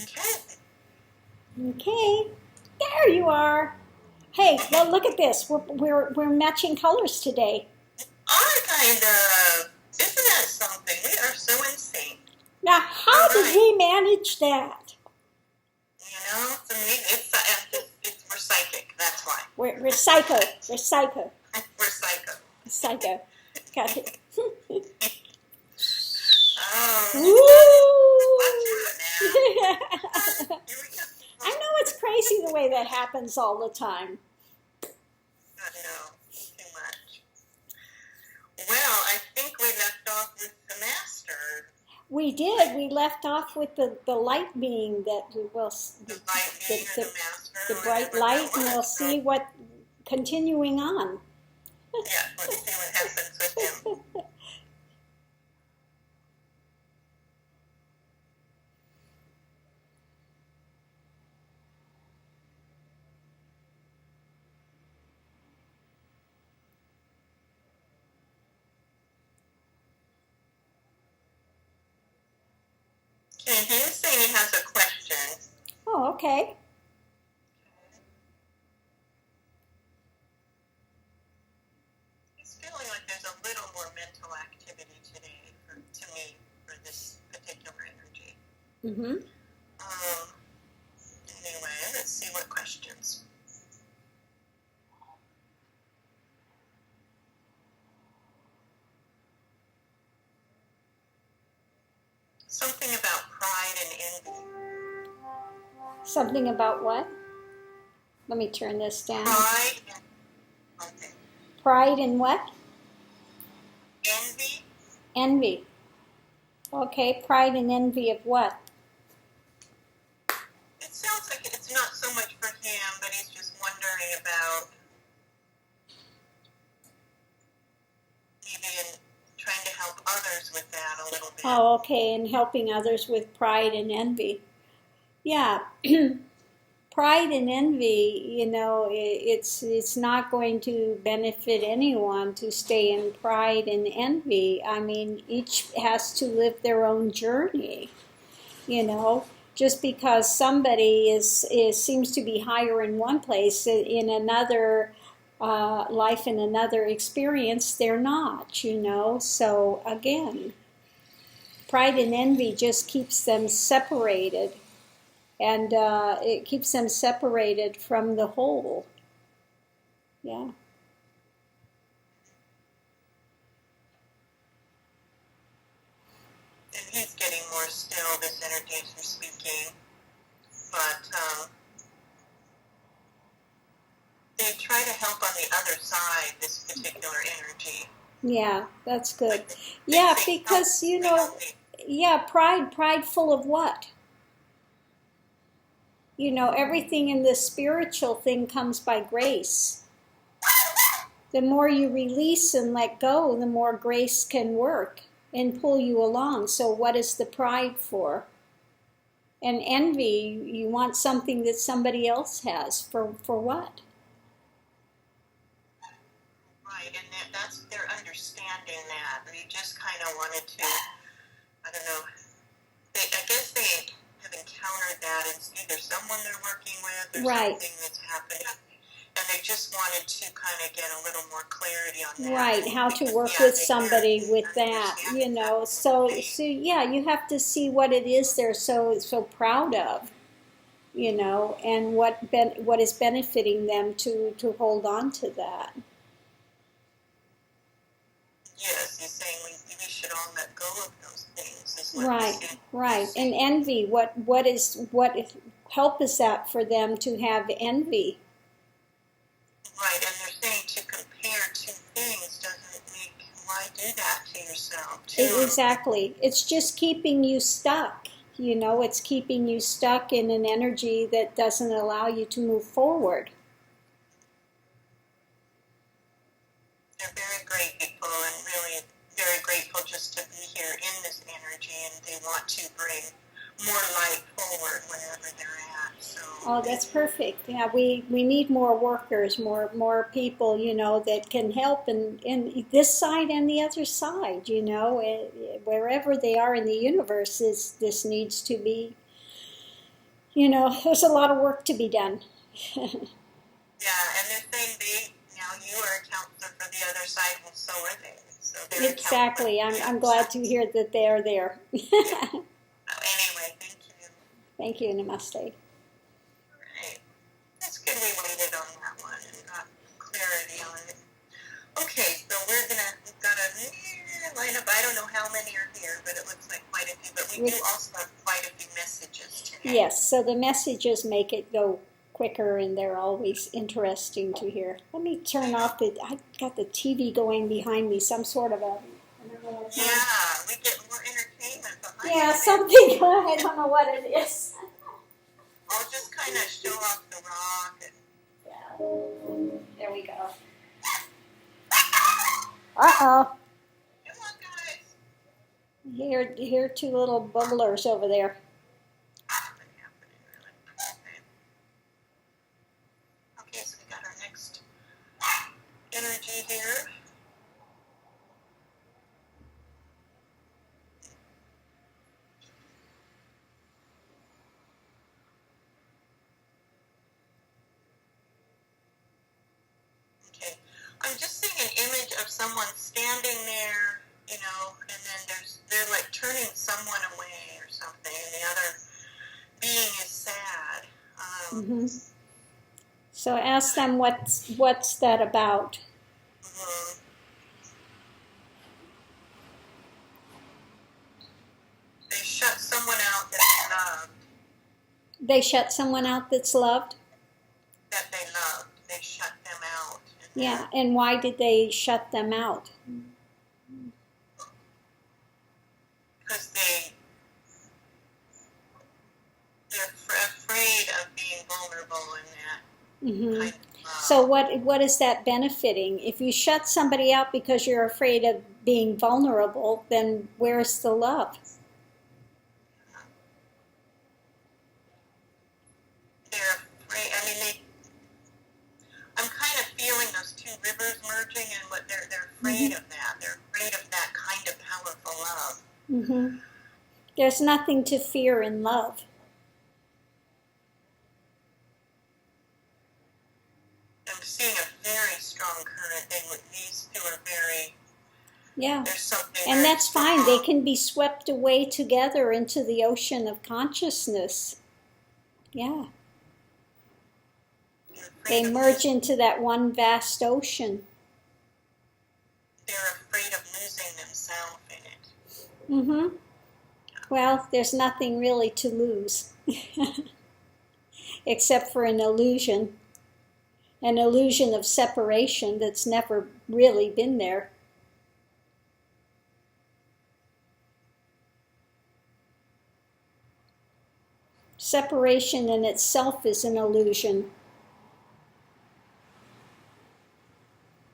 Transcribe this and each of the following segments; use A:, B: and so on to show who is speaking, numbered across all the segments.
A: Okay.
B: Okay, there you are. Hey, well, look at this. We're matching colors today.
A: Our kind of, isn't that something? We are so in sync.
B: Now,
A: All
B: how did
A: right.
B: he manage that?
A: To me, we're psychic. That's why.
B: We're psycho. We're psycho.
A: We're psycho.
B: Psycho. Got it.
A: Oh, watch out now.
B: Woo!
A: Here we go.
B: I know it's crazy the way that happens all the time.
A: I know. Too much. Well, I think we left off with the master.
B: We did. We left off with the light being that we will
A: The light being or the master.
B: the bright light, and we'll see what continuing on.
A: Yeah, let's see what happens with him. Okay, he is saying he has a question.
B: Oh, okay.
A: He's feeling like there's a little more mental activity today to me for this particular energy.
B: Mm-hmm.
A: Anyway, let's see what questions. Something about pride and envy.
B: Something about what? Let me turn this down.
A: Pride and okay.
B: Pride and what?
A: Envy.
B: Envy. Okay, pride and envy of what?
A: It sounds like it's not so much for him, but he's just wondering about maybe trying to help others with that a little bit.
B: Oh, okay, and helping others with pride and envy. Yeah, pride and envy, it's not going to benefit anyone to stay in pride and envy. I mean, each has to live their own journey, just because somebody seems to be higher in one place, in another life, in another experience, they're not, So again, pride and envy just keeps them separated, and it keeps them separated from the whole. Yeah.
A: And he's getting more still, this energy as we're speaking. But they try to help on the other side, this particular energy.
B: Yeah, that's good. Yeah, because, yeah, pride full of what? Everything in this spiritual thing comes by grace. The more you release and let go, the more grace can work and pull you along. So what is the pride for? And envy, you want something that somebody else has. For what?
A: Right, and that's their understanding that. They just kind of wanted to, I don't know, I guess they have encountered that. It's either someone they're working with or something that's happened. And they just wanted to kind of get a little more clarity on that.
B: Right, how to work with somebody with that, So yeah, you have to see what it is they're so proud of, and what is benefiting them to hold on to that.
A: Yes, he's saying we should all let go of those things.
B: Right. And envy, what help is that for them to have envy?
A: Right, and they're saying to compare two things doesn't why do that to yourself?
B: Exactly. It's just keeping you stuck. It's keeping you stuck in an energy that doesn't allow you to move forward.
A: They're very grateful and really very grateful just to be here in this energy, and they want to bring more light forward wherever they're at. So.
B: Oh, that's perfect. Yeah, we need more workers, more people, that can help in this side and the other side, wherever they are in the universe, this needs to be you know, there's a lot of work to be done.
A: Yeah, and they're saying now you are a counselor for the other side, well, so are they. So they're
B: Exactly. I'm glad to hear that they are there.
A: Yeah. Anyway, thank you.
B: Thank you. Namaste.
A: Right. That's good we waited on that one and got clarity on it. Okay, so we've got a lineup. I don't know how many are here, but it looks like quite a few. But we do also have quite a few messages today.
B: Yes, so the messages make it go quicker, and they're always interesting to hear. Let me turn off I got the TV going behind me, some sort of a...
A: Yeah, we get more entertainment behind
B: Yeah,
A: it.
B: something, I don't know what it is.
A: I'll just kind of show off the rock.
B: There we go. Uh-oh.
A: Come on, guys.
B: Here two little bubblers over there.
A: Nothing happening, really. Okay, so we got our next energy here. Okay, I'm just seeing an image of someone standing there, you know, and then they're like turning someone away or something, and the other being is sad.
B: So ask them what's that about.
A: They shut someone out that they loved.
B: They shut someone out that's loved?
A: That they loved. They shut them out.
B: Yeah, and why did they shut them out?
A: Because they're afraid of being vulnerable in that kind of love.
B: So what is that benefiting? If you shut somebody out because you're afraid of being vulnerable, then where's the love?
A: They're afraid. I mean, I'm kind of feeling those two rivers merging, and what they're afraid of that. They're afraid of that kind of powerful love.
B: There's nothing to fear in love.
A: I'm seeing a very strong current. These two are very...
B: Yeah,
A: there's something
B: and
A: very
B: that's
A: strong.
B: fine. They can be swept away together into the ocean of consciousness. Yeah, they merge into that one vast ocean.
A: They're afraid of losing themselves in it.
B: Well, there's nothing really to lose, except for an illusion of separation that's never really been there. Separation in itself is an illusion.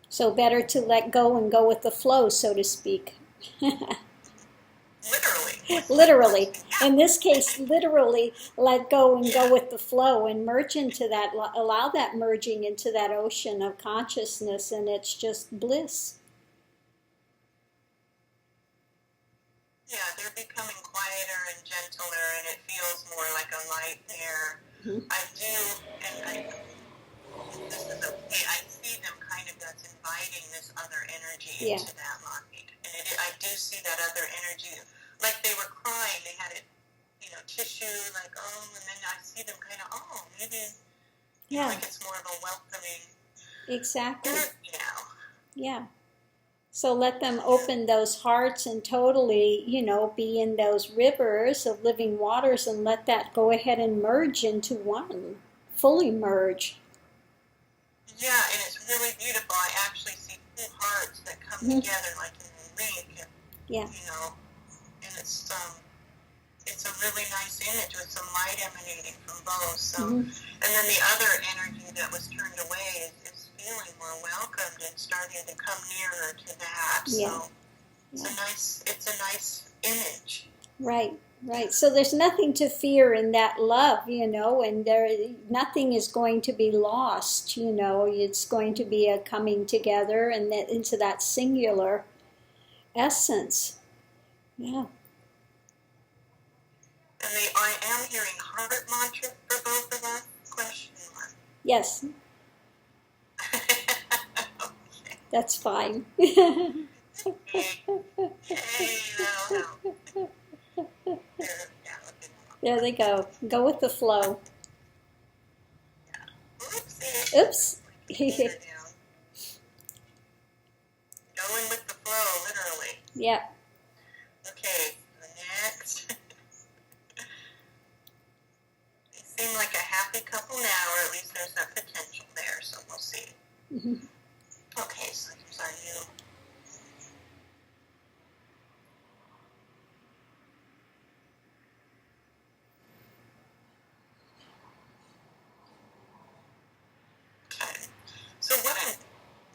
B: So better to let go and go with the flow, so to speak. Literally. In this case, literally let go and go with the flow and merge into that, allow that merging into that ocean of consciousness, and it's just bliss.
A: Yeah, they're becoming quieter and gentler, and it feels more like a light there. I do, and this is okay, I see them kind of that's inviting this other energy into that light. And I do see that other energy, like they were crying, they had it, you know, tissue, like, oh, and then I see them kind of, oh, maybe, like it's more of a welcoming energy now.
B: Yeah. So let them open those hearts and totally, you know, be in those rivers of living waters, and let that go ahead and merge into one, fully merge.
A: Yeah, and it's really beautiful. I actually see two hearts that come together like in a link.
B: Yeah.
A: You know, and it's a really nice image with some light emanating from both. So, and then the other energy that was turned away is feeling more welcomed and starting to come nearer to that. So it's a nice image.
B: Right. So there's nothing to fear in that love, you know, and nothing is going to be lost, you know. It's going to be a coming together and into that singular essence. Yeah.
A: And I am hearing heart mantra for both of us? Question mark.
B: Yes,
A: Okay.
B: that's fine.
A: Hey, that'll help.
B: There they go. Go with the flow.
A: Oopsie.
B: Oops.
A: Going with the flow, literally.
B: Yeah.
A: Okay, next. They seem like a happy couple now, or at least there's that potential there, so we'll see.
B: Mm-hmm.
A: Okay, so here's our new. Okay, so what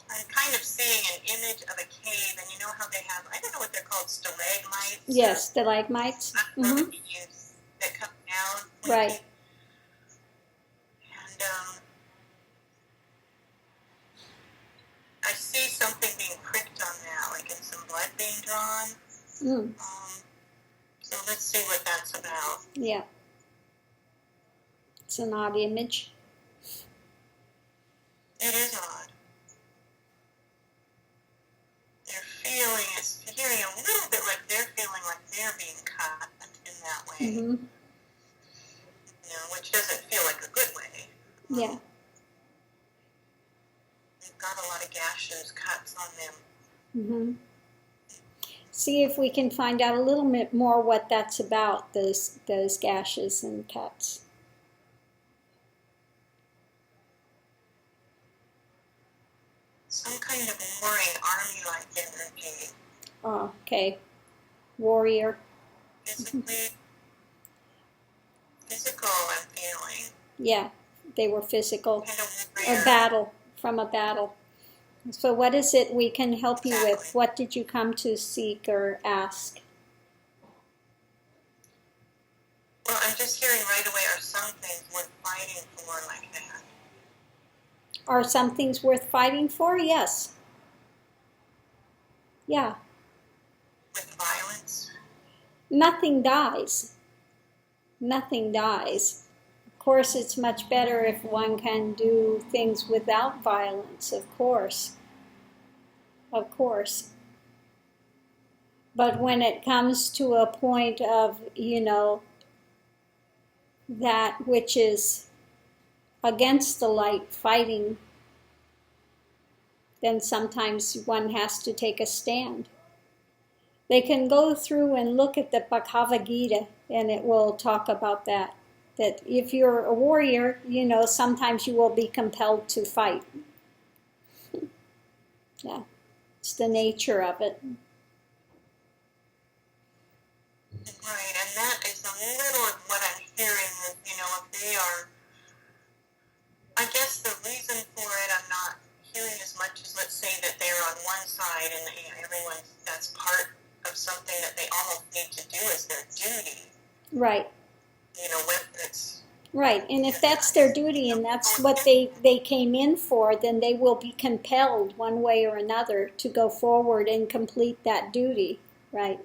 A: I'm kind of seeing an image of a cave, and you know how they have, I don't know what they're called, stalagmites?
B: Yes, stalagmites. Mm-hmm.
A: That come down.
B: Right.
A: And I see something being pricked on that, like and some blood being drawn.
B: Mm.
A: So let's see what that's about.
B: Yeah. It's an odd image.
A: It is odd. It's feeling a little bit like they're feeling like they're being cut in that way.
B: Mm-hmm.
A: You know, which doesn't feel like a good way.
B: Yeah.
A: They've got a lot of gashes, cuts on them.
B: Mm-hmm. See if we can find out a little bit more what that's about, those gashes and cuts.
A: Some kind of warring army-like energy.
B: Oh, okay. Warrior.
A: Physical, I'm feeling.
B: Yeah, they were physical.
A: Kind of
B: A
A: warrior.
B: battle, from a battle. So what is it we can help you with?
A: Exactly.
B: What did you come to seek or ask?
A: Well, I'm just hearing right away, are some things worth fighting for like that?
B: Are some things worth fighting for? Yes. Yeah.
A: With violence?
B: Nothing dies. Nothing dies. Of course, it's much better if one can do things without violence, of course. Of course. But when it comes to a point of, that which is against the light fighting, then sometimes one has to take a stand. They can go through and look at the Bhagavad Gita, and it will talk about that. That if you're a warrior, sometimes you will be compelled to fight. Yeah, it's the nature of it.
A: Right, and that is a little of what I'm hearing is, if they are, I guess the reason for it, I'm not hearing as much as, let's say, that they're on one side and everyone, that's part of something that they almost need to do as their duty.
B: Right.
A: Whether it's...
B: Right, and if that's their duty and that's what they came in for, then they will be compelled one way or another to go forward and complete that duty, right?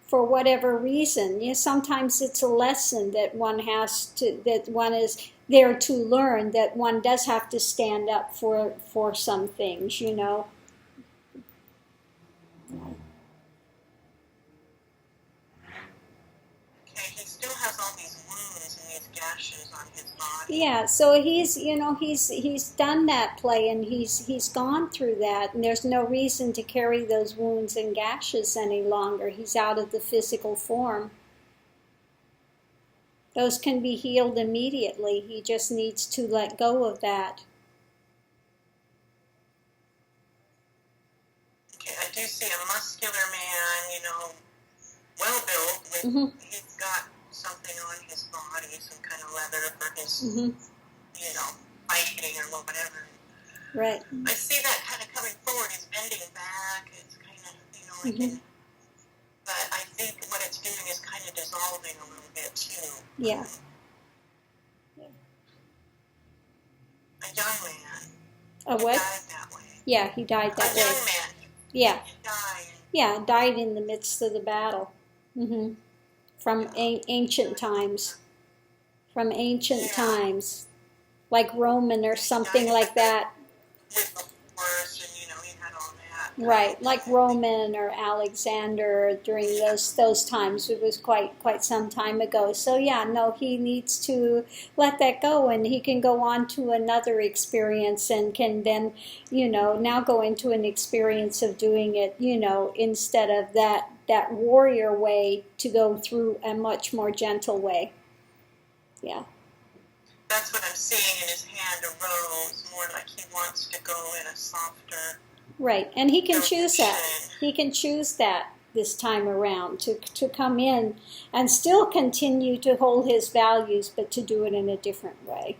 B: For whatever reason, sometimes it's a lesson that one is there to learn, that one does have to stand up for some things,
A: Okay, he still has all these wounds and these gashes on his body.
B: Yeah, so he's done that play and he's gone through that, and there's no reason to carry those wounds and gashes any longer. He's out of the physical form. Those can be healed immediately. He just needs to let go of that.
A: Okay, I do see a muscular man, well-built, with,
B: Mm-hmm.
A: he's got something on his body, some kind of leather for his,
B: Mm-hmm.
A: fighting or whatever.
B: Right.
A: I see that kind of coming forward. He's bending back. It's kind of,
B: Mm-hmm.
A: but I think what it's doing is kind of dissolving a little bit, too.
B: Yeah.
A: A young man.
B: A what?
A: Died that way.
B: Yeah, he died that
A: A young
B: way.
A: man.
B: Yeah,
A: died.
B: yeah, died in the midst of the battle. From ancient times. From ancient times. Like Roman or something like that.
A: With the horse, and he had all that.
B: Right, like Roman or Alexander during those times. It was quite some time ago. So yeah, no, he needs to let that go, and he can go on to another experience, and can then, now go into an experience of doing it, instead of that warrior way, to go through a much more gentle way. Yeah.
A: That's what I'm seeing in his hand, a rose, more like he wants to go in a softer.
B: Right, and he can choose that. He can choose that this time around, to come in and still continue to hold his values, but to do it in a different way.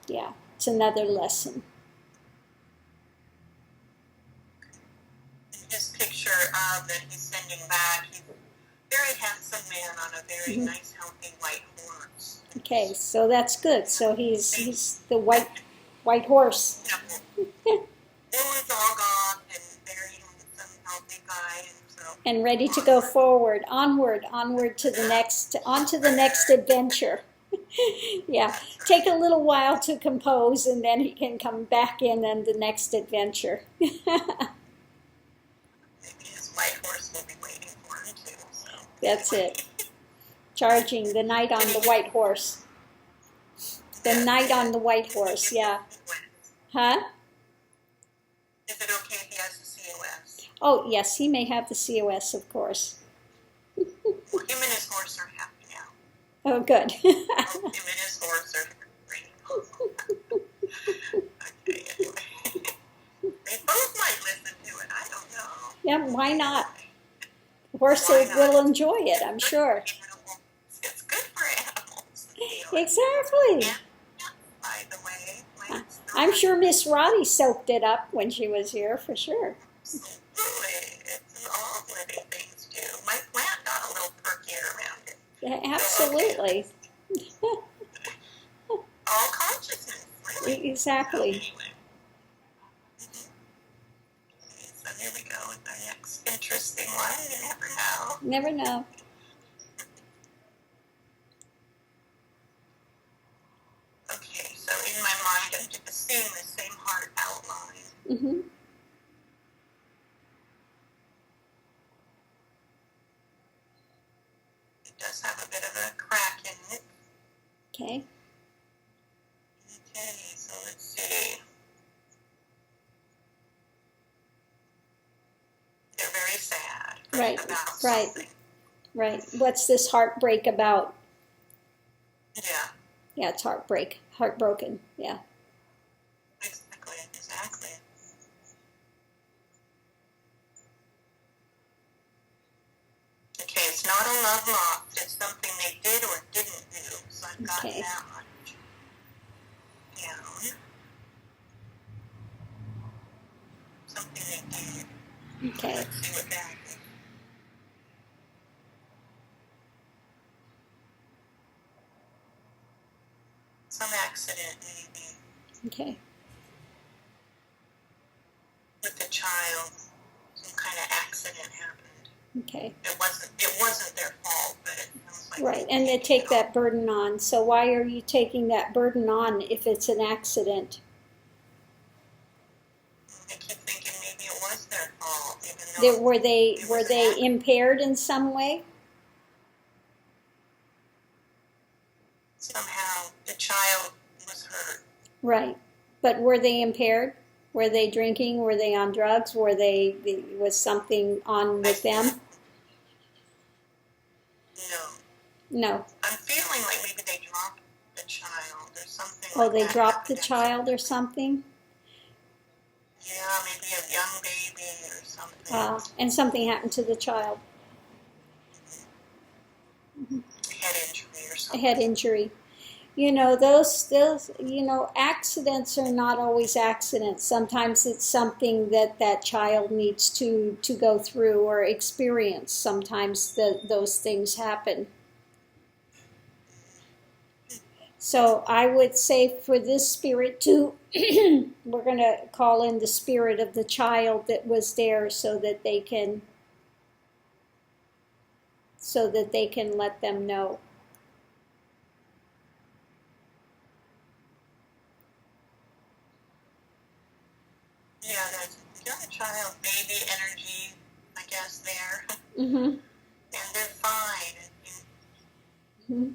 B: Yeah, it's another lesson.
A: His picture that he's sending back, he's a very handsome man on a very nice, healthy white horse.
B: Okay, so that's good. So he's the white horse.
A: Woman's all gone and very handsome, healthy guy,
B: and ready to go forward, onward to the next adventure. Yeah, take a little while to compose, and then he can come back in and the next adventure.
A: Maybe his white horse will be waiting for him too. So.
B: That's it. Charging the knight on the white horse. The knight on the white horse, yeah. Huh?
A: Is it okay if he has the COS?
B: Oh, yes, he may have the COS, of course.
A: Well, him and his horse are happy now.
B: Oh, good.
A: Him and his horse are great. Okay, anyway. They both might listen to it, I don't know.
B: Yeah, why not? Horses will enjoy it, I'm sure.
A: It's good for animals.
B: Exactly.
A: Yeah, by the way.
B: I'm sure Miss Roddy soaked it up when she was here, for sure.
A: Absolutely. It's all living things do. My plant got a little perkier around it.
B: Yeah, absolutely.
A: So, okay. All consciousness, really.
B: Exactly.
A: So, anyway. So here we go with our next interesting one. You never know.
B: Never know.
A: Okay, so in my mind, I'm just seeing the same heart outline.
B: Mm-hmm.
A: It does have a bit of a crack in it.
B: Okay.
A: Okay, so let's see. They're very sad.
B: Right,
A: about
B: right.
A: something.
B: Right. What's this heartbreak about?
A: Yeah.
B: Yeah, it's heartbroken. Yeah.
A: Exactly. Okay, it's not a love lost. It's something they did or didn't do. So I've got that much down. Something they did.
B: Okay.
A: Let's see what that is. Some accident, maybe.
B: Okay.
A: With the child, some kind of accident happened.
B: Okay.
A: It wasn't their fault, but it sounds like
B: Right, and they take that burden on. So why are you taking that burden on if it's an accident?
A: I keep thinking maybe it was their fault, even though
B: Were they impaired in some way?
A: somehow the child was hurt.
B: Right, but were they impaired? Were they drinking? Were they on drugs? Was something on with them? No.
A: I'm feeling like maybe they dropped the child or something.
B: Oh,
A: like
B: they
A: that
B: dropped the
A: happened.
B: child or something?
A: Yeah, maybe a young baby or something.
B: And something happened to the child.
A: Head injury or
B: A
A: something.
B: head injury. Those accidents are not always accidents. Sometimes it's something that child needs to go through or experience. Sometimes those things happen. So I would say for this spirit too, we're going to call in the spirit of the child that was there so that they can let them know.
A: Yeah, there's young child, baby energy, I guess, there.
B: Mm-hmm.
A: And they're fine.
B: Mm-hmm.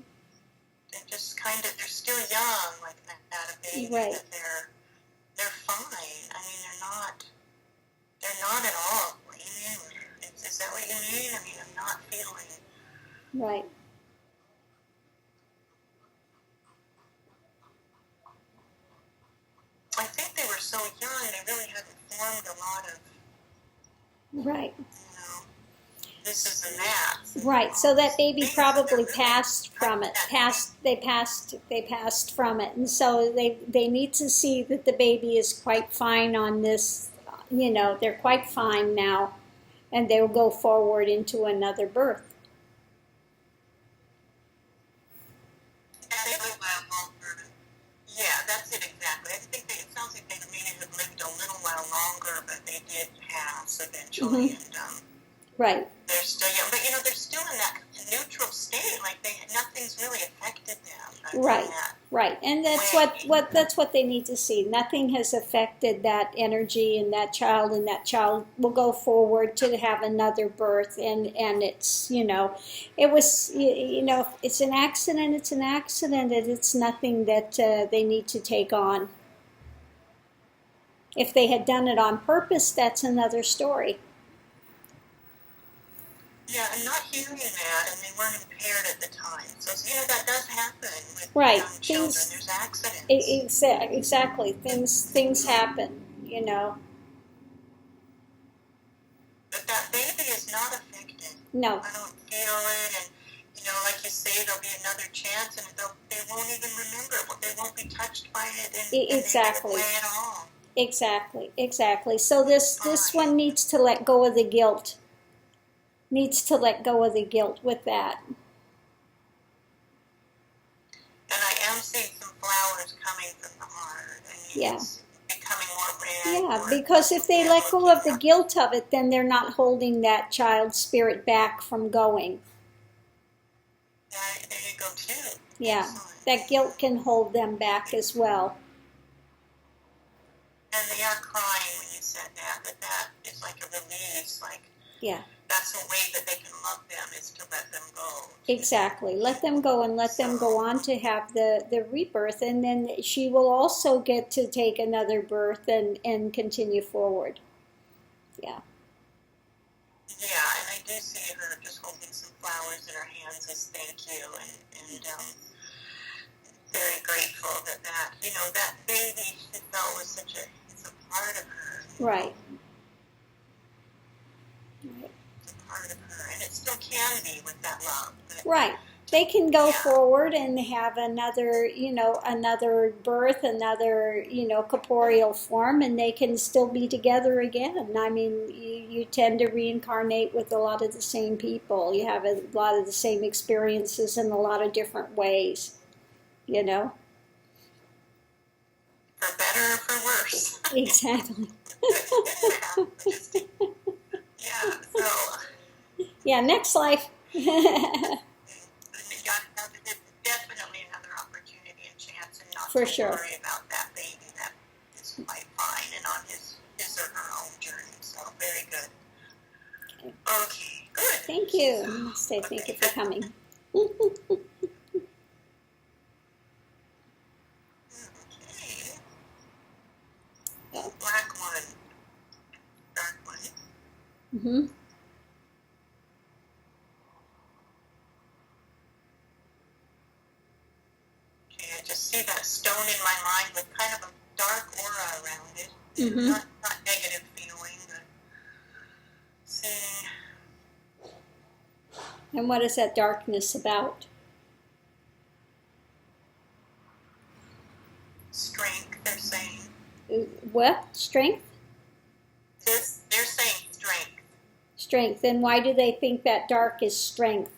A: They're just kind of, they're still young, like that, a baby,
B: Right.
A: but they're fine. I mean, they're not at all blaming. Is that what you mean? I mean, I'm not feeling.
B: Right.
A: I think they were so young, they really hadn't formed a lot of,
B: Right.
A: this is and that.
B: Right. So that baby probably
A: really
B: passed from it. They passed from it, and so they need to see that the baby is quite fine on this. They're quite fine now, and they'll go forward into another birth.
A: And they live longer. Yeah, that's it exactly. I think it sounds like they maybe have lived a little while longer, but they did pass eventually,
B: Mm-hmm.
A: and
B: Right.
A: they're still young. But they're still in that neutral state, like nothing's really affected them.
B: Right. Right. And that's what they need to see. Nothing has affected that energy and that child will go forward to have another birth, and it's it was if it's an accident, it's an accident, and it's nothing that they need to take on. If they had done it on purpose, that's another story.
A: Yeah, I'm not hearing that, and they weren't impaired at the time. So, that does happen with
B: Right.
A: young children. There's accidents.
B: Exactly. Things happen,
A: But that baby is not affected.
B: No.
A: I don't feel it, and, like you say, there'll be another chance, and they won't even remember it. They won't be touched by it
B: Exactly.
A: in any way at all.
B: Exactly. So this one needs to let go of the guilt. Needs to let go of the guilt with that.
A: And I am seeing some flowers coming from the heart.
B: Yeah.
A: It's becoming more red.
B: Yeah, because if they let go of the guilt of it, then they're not holding that child spirit back from going.
A: There you go, too.
B: Yeah,
A: Excellent.
B: that guilt can hold them back as well.
A: And they are crying when you said that, but that is like a release,
B: Yeah.
A: That's a way that they can love them, is to let them go.
B: Exactly. Let them go and let them go on to have the rebirth, and then she will also get to take another birth and continue forward. Yeah.
A: Yeah, and I do see her just holding some flowers in her hands as thank you, and very grateful that that baby she felt was it's a part of her.
B: Right.
A: Part of her, and it still can be with that love.
B: Right. They can go forward and have another birth, another, corporeal form, and they can still be together again. I mean, you tend to reincarnate with a lot of the same people. You have a lot of the same experiences in a lot of different ways,
A: For better or for worse.
B: Exactly.
A: Yeah, so...
B: Yeah, next life.
A: Definitely another opportunity and chance, and not
B: For
A: to
B: sure.
A: worry about that baby that is quite fine and on his or her own journey. So very good. Okay, good.
B: Thank you. Namaste. Thank you for coming.
A: Okay. Black one. Dark one.
B: Mm-hmm.
A: Okay, I just see that stone in my mind with kind of a dark aura around it.
B: Mm-hmm.
A: Not negative feeling, but seeing.
B: And what is that darkness about?
A: Strength, they're saying.
B: What? Strength?
A: They're saying strength.
B: Strength. And why do they think that dark is strength?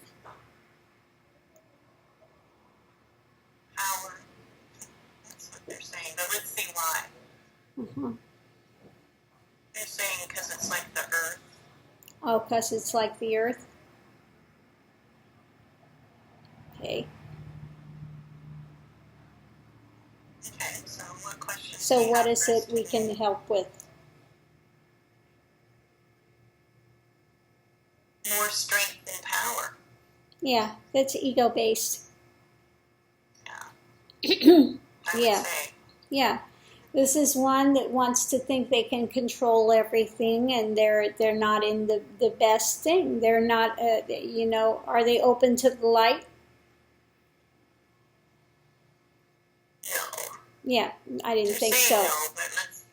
A: Power.
B: Oh, because it's like the earth? Okay.
A: Okay, so what questions do
B: So
A: you
B: what
A: have
B: is
A: for us
B: it we
A: today?
B: can help with?
A: More strength and power.
B: Yeah, that's ego-based.
A: Yeah, I would
B: Yeah,
A: say.
B: yeah. This is one that wants to think they can control everything, and they're not in the best thing. They're not, are they open to the light?
A: No.
B: Yeah, I didn't
A: They're
B: think
A: saying
B: so.
A: no, but let's,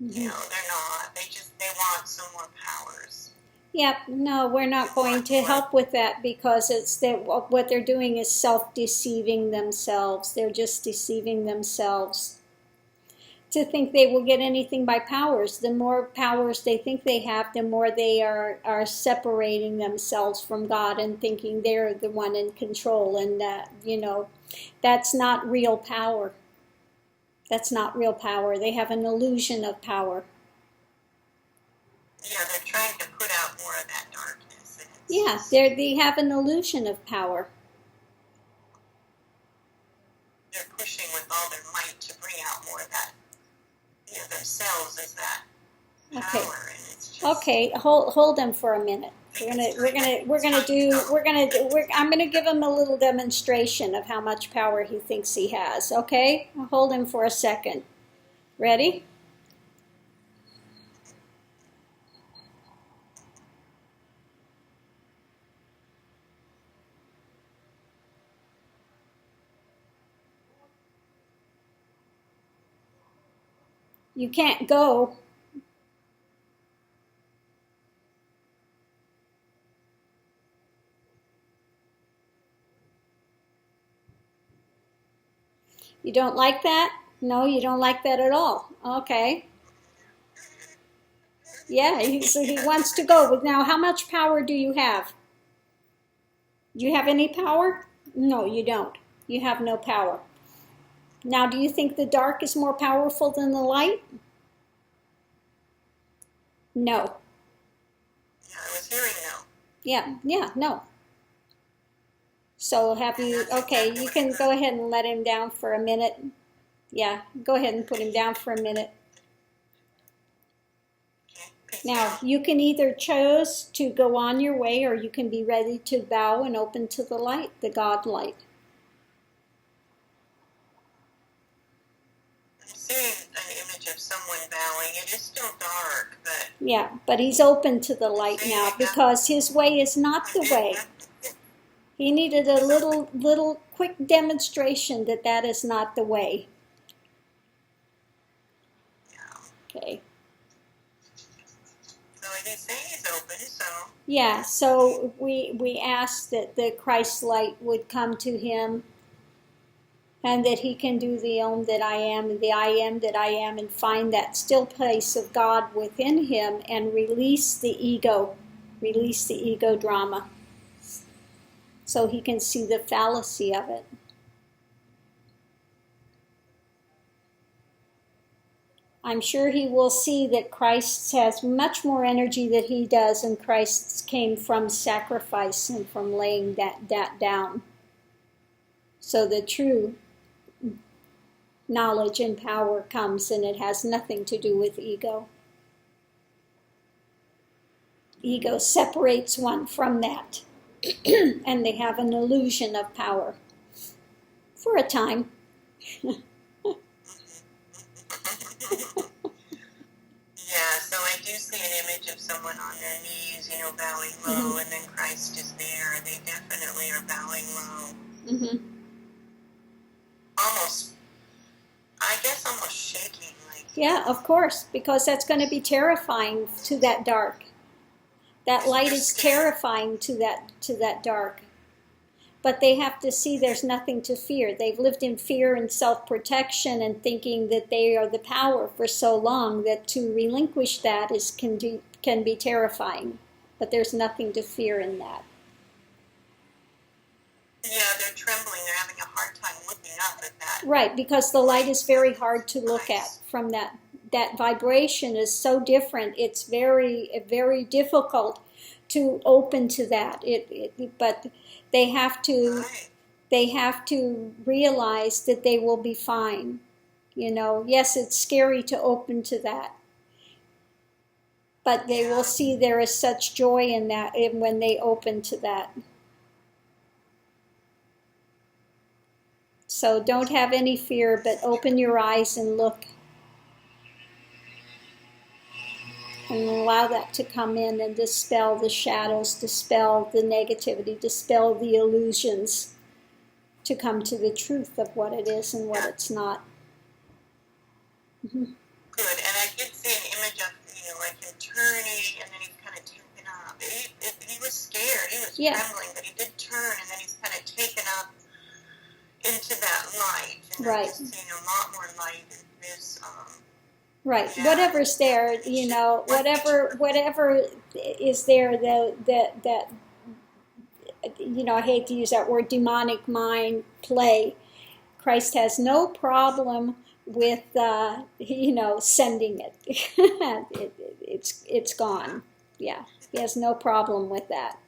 B: Hmm.
A: they're not. They want some more powers.
B: Yep, no, we're not going to help with that because what they're doing is self-deceiving themselves. They're just deceiving themselves to think they will get anything by powers. The more powers they think they have, the more they are separating themselves from God and thinking they're the one in control. And that's not real power. That's not real power. They have an illusion of power.
A: Yeah, they're trying to put out more of that darkness. And
B: Yeah, they have an illusion of power.
A: they're pushing with all their might to bring out more of that, themselves as that
B: Okay.
A: power, and it's just
B: Okay, hold them for a minute. I'm gonna give him a little demonstration of how much power he thinks he has. Okay, hold him for a second. Ready? You can't go. You don't like that? No, you don't like that at all. Okay. Yeah, he wants to go. But now, how much power do you have? Do you have any power? No, you don't. You have no power. Now, do you think the dark is more powerful than the light? No.
A: yeah, I was hearing no.
B: Yeah, no. So have you, okay, you can go ahead and let him down for a minute. Yeah, go ahead and put him down for a minute.
A: Okay, peace
B: Now,
A: out.
B: you can either choose to go on your way or you can be ready to bow and open to the light, the God light.
A: I'm seeing an image of someone bowing. It is still dark, but
B: Yeah, but he's open to the light now because his way is not the way. He needed a little quick demonstration that that is not the way. Okay.
A: So I did say he's open, so
B: Yeah, so we asked that the Christ light would come to him and that he can do the Om that I am and the I am that I am and find that still place of God within him and release the ego drama so he can see the fallacy of it. I'm sure he will see that Christ has much more energy than he does, and Christ came from sacrifice and from laying that down. So the true knowledge and power comes, and it has nothing to do with ego. Ego separates one from that, and they have an illusion of power for a time.
A: yeah, so I do see an image of someone on their knees, bowing low, and then Christ is there. They definitely are bowing low.
B: Mm-hmm.
A: I guess almost shaking.
B: Yeah, of course, because that's going to be terrifying to that dark. That light is terrifying to that dark. But they have to see there's nothing to fear. They've lived in fear and self-protection and thinking that they are the power for so long that to relinquish that can be terrifying. But there's nothing to fear in that.
A: Yeah, they're trembling. They're having a hard time looking up at that.
B: Right, because the light is very hard to look at from that that vibration is so different. It's very, very difficult to open to that. But they have to
A: Right.
B: they have to realize that they will be fine. Yes, it's scary to open to that, but they will see there is such joy in that when they open to that. So don't have any fear, but open your eyes and look and allow that to come in and dispel the shadows, dispel the negativity, dispel the illusions, to come to the truth of what it is and what it's not. Mm-hmm.
A: Good. And I did see an image of, like him turning, and then he's kind of taken up. He was scared. He was trembling, but he did turn, and then he's kind of taken up into that light. And
B: right.
A: I'm just seeing a lot more light in this.
B: Right. Yeah. Whatever's there, whatever is there, that I hate to use that word, demonic mind play. Christ has no problem with sending it. It's gone. Yeah, he has no problem with that.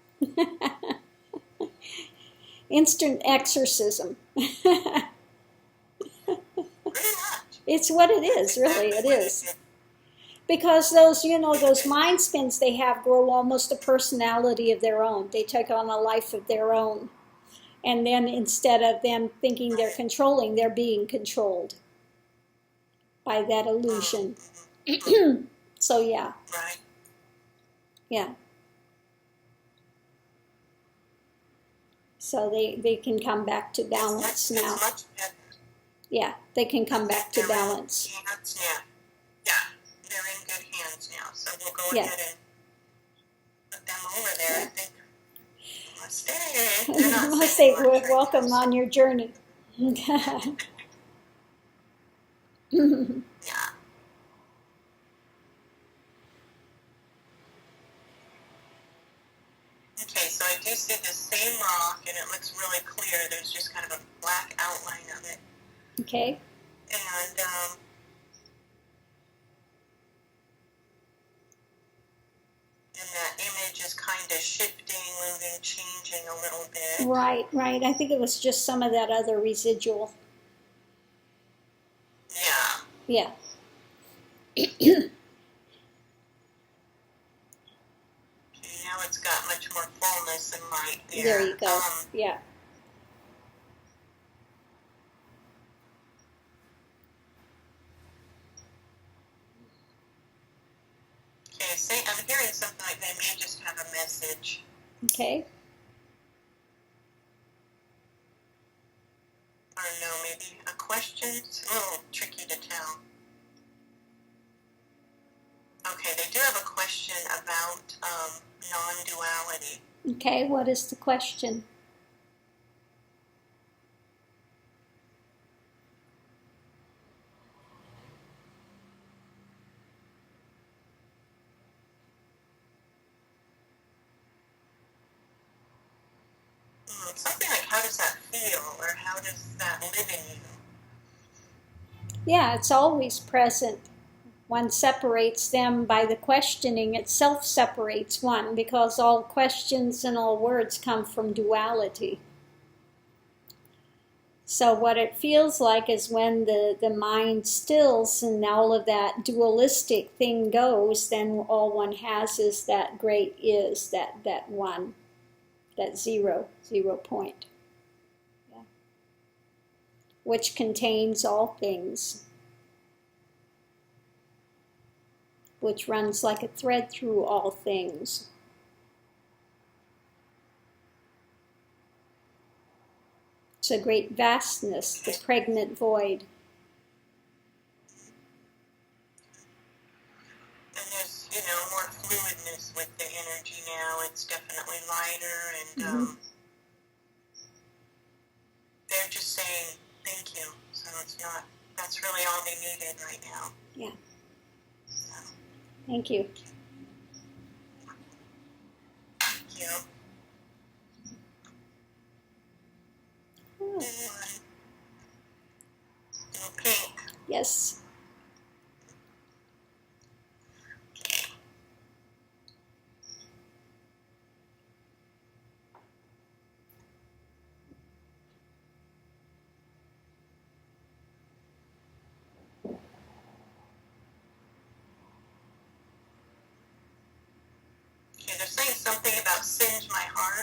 B: Instant exorcism. It's what it is, really. It is. Because those mind spins they have grow almost a personality of their own. They take on a life of their own. And then instead of them thinking they're controlling, they're being controlled by that illusion. So, yeah.
A: Right.
B: Yeah. So they can come back to balance now. Yeah, they can come back to balance.
A: Yeah, they're in good hands now. So we'll go ahead and put them over there. I think.
B: Namaste. Welcome on your journey.
A: Yeah. Okay, so I do see the same rock, and it looks really clear. There's just kind of a black outline of it.
B: Okay.
A: And that image is kind of shifting, moving, changing a little bit.
B: Right. I think it was just some of that other residual.
A: Yeah.
B: Yeah.
A: Now it's got much more fullness and light there.
B: There you go. Yeah.
A: Okay, I'm hearing something like they may just have a message.
B: Okay.
A: Or no, maybe a question. It's a little tricky to tell. Okay, they do have a question about non-duality.
B: Okay, what is the question?
A: Something like, how does that feel, or how does that live in you?
B: Yeah, it's always present. One separates them by the questioning itself separates one, because all questions and all words come from duality. So what it feels like is when the mind stills and all of that dualistic thing goes, then all one has is that great is, that one, that zero point, yeah, which contains all things, which runs like a thread through all things. It's a great vastness, the pregnant void.
A: And there's, more fluidness with the energy now. It's definitely lighter, and they're just saying thank you. So that's really all they needed right now.
B: Yeah.
A: So.
B: Thank you.
A: Thank you. Pink.
B: Yes.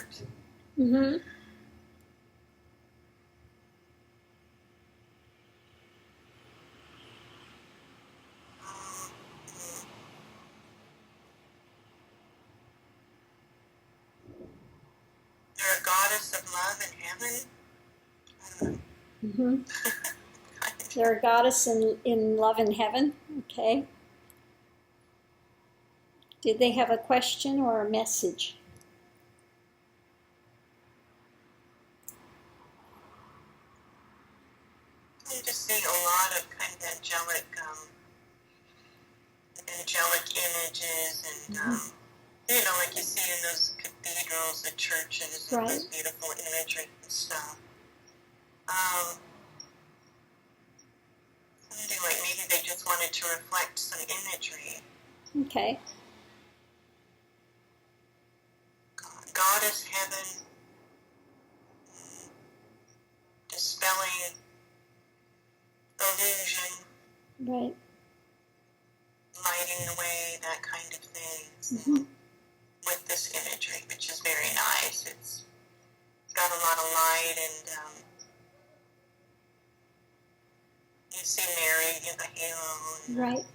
A: heart.
B: Mm-hmm.
A: You're a goddess of love in heaven. I don't know.
B: Mm-hmm. They're a goddess in love in heaven. Okay. Did they have a question or a message?
A: I'm just seeing a lot of kind of angelic images, and like you see in those cathedrals, the churches, and
B: Right.
A: those beautiful imagery and stuff. Something like maybe they just wanted to reflect some imagery.
B: Okay.
A: Goddess heaven, dispelling illusion,
B: Right.
A: lighting the way, that kind of thing.
B: Mm-hmm.
A: With this imagery, which is very nice. It's got a lot of light, and you see Mary in the halo, and
B: Right.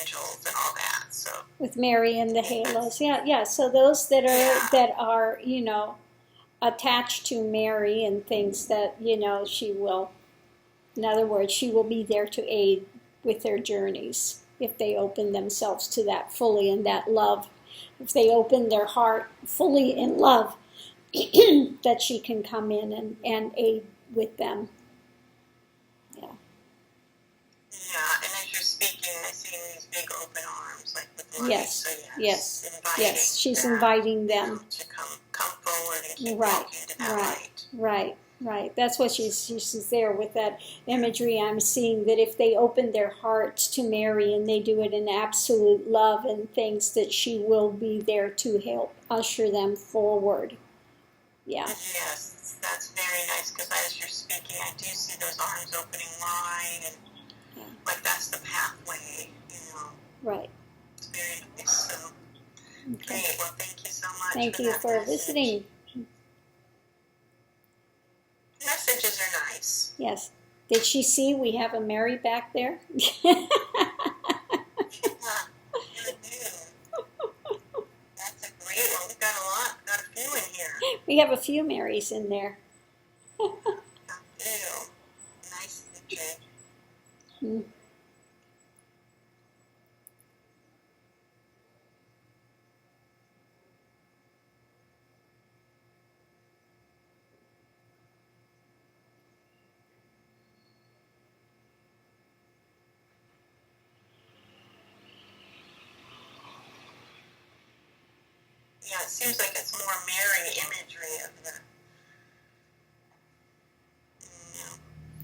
A: angels and all that. So
B: With Mary and the halos. Yeah. So those that are attached to Mary and things that she will. In other words, she will be there to aid with their journeys if they open themselves to that fully in that love. If they open their heart fully in love, that she can come in and aid with them.
A: yeah, and as you're speaking, I see these big open arms, like with light.
B: Yes,
A: So
B: yes. She's inviting them
A: to come forward and keep
B: Right,
A: walking to that light.
B: right. That's what she's there with that imagery. I'm seeing that if they open their hearts to Mary and they do it in absolute love and things, that she will be there to help usher them forward. Yeah.
A: Yes, that's very nice, because as you're speaking, I do see those arms opening wide, and like that's the pathway,
B: Right.
A: It's very nice. So,
B: Okay.
A: great. Well, thank you so much.
B: Thank you for visiting.
A: Messages are nice.
B: Yes. Did she see we have a Mary back there?
A: Yeah, you do. That's a great one. We've got a few in here.
B: We have a few Marys in there.
A: I do. Nice picture.
B: Hmm.
A: Yeah, it seems like it's more Mary imagery of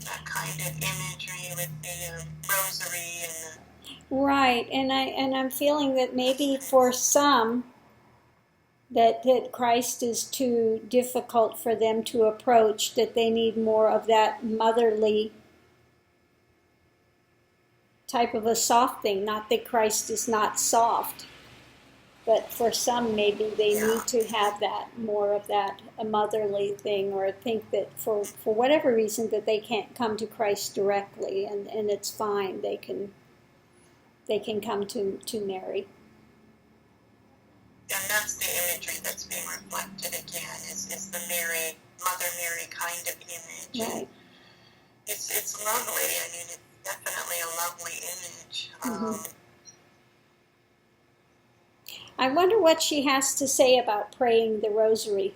A: that kind of imagery with the rosary and
B: Right, and I'm feeling that maybe for some that Christ is too difficult for them to approach, that they need more of that motherly type of a soft thing. Not that Christ is not soft, but for some maybe they need to have that more of that a motherly thing, or think that for whatever reason that they can't come to Christ directly, and it's fine. They can come to Mary.
A: And that's the imagery that's being reflected again, is the Mother Mary kind of image.
B: Right.
A: It's lovely. I mean, it's definitely a lovely image.
B: I wonder what she has to say about praying the rosary.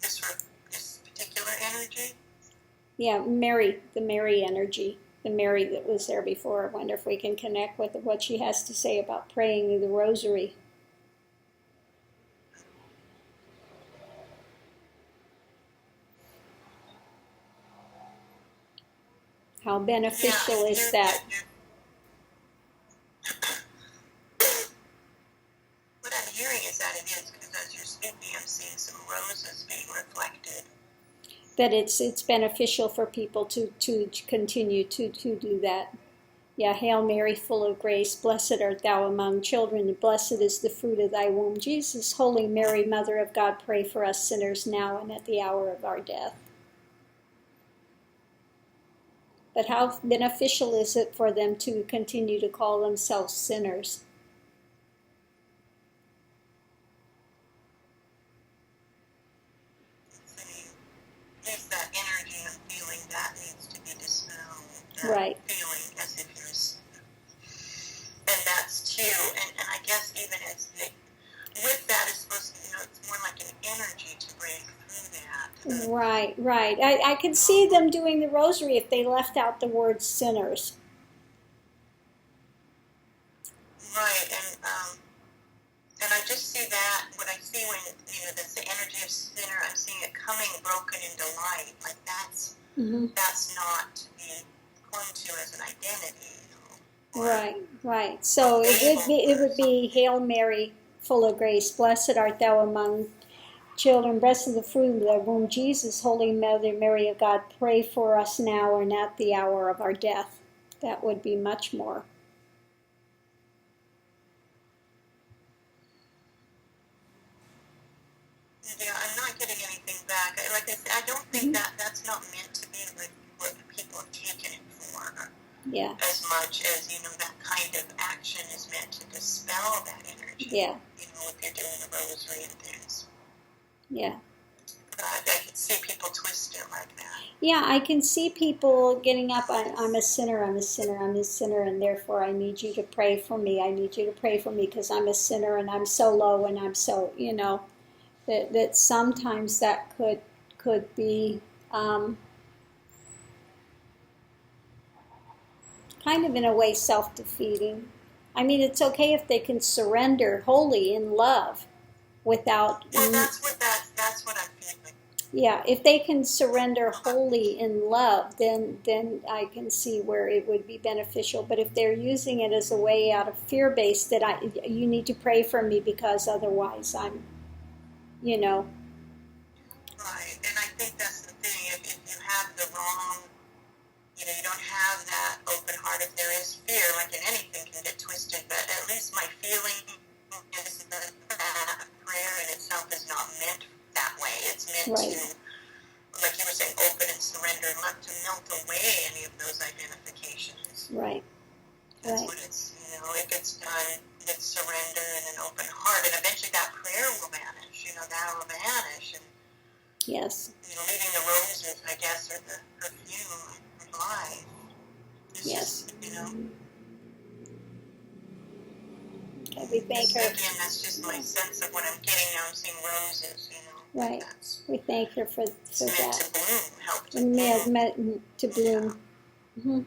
A: This particular energy?
B: Yeah, Mary, the Mary energy, the Mary that was there before. I wonder if we can connect with what she has to say about praying the rosary. How beneficial is that?
A: What I'm hearing is that it is, because as you're speaking, I'm seeing some roses being reflected.
B: That it's beneficial for people to continue to do that. Yeah, Hail Mary, full of grace, blessed art thou among children, and blessed is the fruit of thy womb, Jesus. Holy Mary, Mother of God, pray for us sinners now and at the hour of our death. But how beneficial is it for them to continue to call themselves sinners?
A: There's that energy and feeling that needs to be dispelled. That
B: Right.
A: feeling as if you're a sinner. And that's too, and I guess even as with that, it's supposed to, it's more like an energy to break through that.
B: Right, right. I could see them doing the rosary if they left out the word sinners.
A: Right, and I just see that, what I see when, that's the energy of sinner, I'm seeing it coming broken into light. Like that's not to be clung to as an identity,
B: Right, right. So it would be Hail Mary, full of grace, blessed art thou among children, blessed is the fruit of thy womb, Jesus. Holy Mother Mary of God, pray for us now and at the hour of our death. That would be much more.
A: Yeah, I'm not getting anything back. Like I said, I don't think that's not meant to be what people have taken it for.
B: Yeah.
A: As much as, that kind of action is meant to dispel that energy.
B: Yeah.
A: If you're doing the rosary and things.
B: Yeah.
A: But I can see people twist it like that.
B: Yeah, I can see people getting up, I'm a sinner, I'm a sinner, I'm a sinner, and therefore I need you to pray for me. I need you to pray for me because I'm a sinner and I'm so low and I'm so, that sometimes that could be kind of in a way self-defeating. I mean, it's okay if they can surrender wholly in love without...
A: Well, that's what I'm feeling.
B: Yeah, if they can surrender wholly in love, then I can see where it would be beneficial. But if they're using it as a way out of fear-based, that you need to pray for me because otherwise I'm,
A: Right, and I think that's the thing. If you have the wrong, you don't have that open heart. If there is fear, like in anything, can get twisted. But at least my feeling is that prayer in itself is not meant that way. It's meant to, like you were saying, open and surrender, and not to melt away any of those identifications.
B: Right.
A: That's what it's, if it's done with surrender and an open heart, and eventually that prayer will vanish, that will vanish. And,
B: yes.
A: Leaving the roses, I guess, or the perfume of life. It's just,
B: Okay, we thank her.
A: Again, that's just my sense of what I'm getting now. I'm seeing roses,
B: Right. We thank her for
A: it's
B: that.
A: meant to bloom, help to
B: bloom. Meant to bloom.
A: Yeah.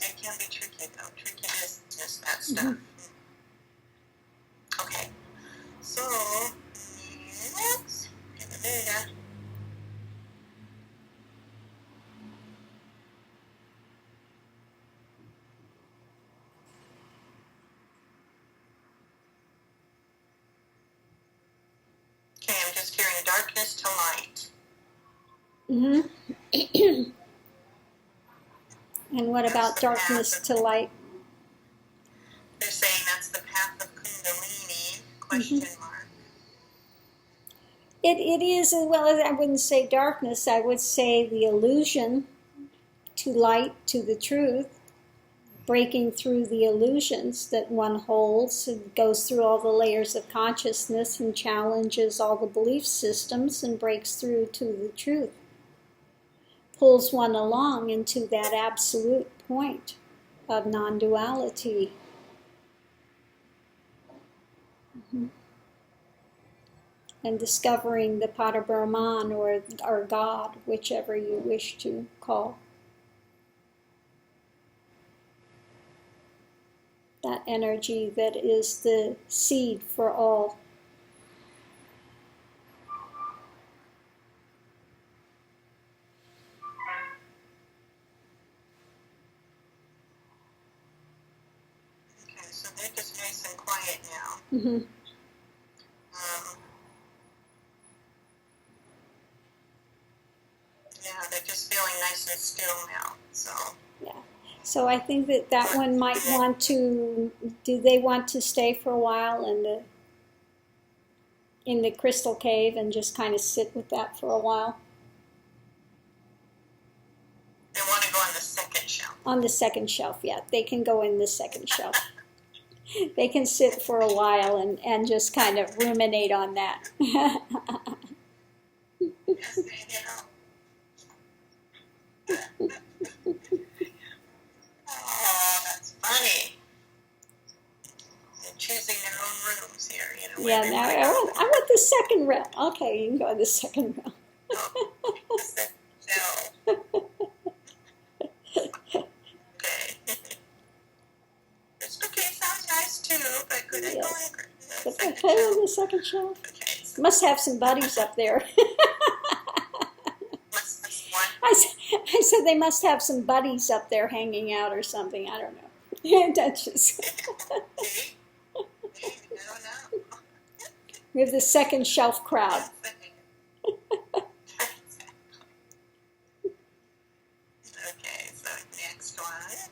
A: It can be tricky, though. Tricky business, that stuff. Okay. So, let's get the data. Okay, I'm just hearing darkness to light.
B: And what about darkness to light?
A: They're saying that's the path of Kundalini, question mark.
B: It is, as well as I wouldn't say darkness, I would say the illusion to light, to the truth, breaking through the illusions that one holds, and goes through all the layers of consciousness and challenges all the belief systems and breaks through to the truth. Pulls one along into that absolute point of non-duality. And discovering the Parabrahman or God, whichever you wish to call. That energy that is the seed for all.
A: Okay, so they're just nice and quiet now. Yeah, they're just feeling
B: So I think that that one might want to. Do they want to stay for a while in the crystal cave and just kind of sit with that for a while?
A: They want to go on the second shelf.
B: On the second shelf, yeah, they can go in the second shelf. They can sit for a while and just kind of ruminate on that.
A: Yes, Oh, that's funny. They're choosing their own rooms here,
B: Yeah, now I want the second row. Okay, you can go in the second row.
A: Okay. It's okay, sounds nice too, but could I go in the second
B: Okay,
A: shelf?
B: the second shelf.
A: Okay, so
B: Must have some buddies up there.
A: what's this one?
B: I said they must have some buddies up there hanging out or something. I don't know. Yeah, that's just.
A: Okay. I don't know.
B: We have the second shelf crowd.
A: Okay, so next one.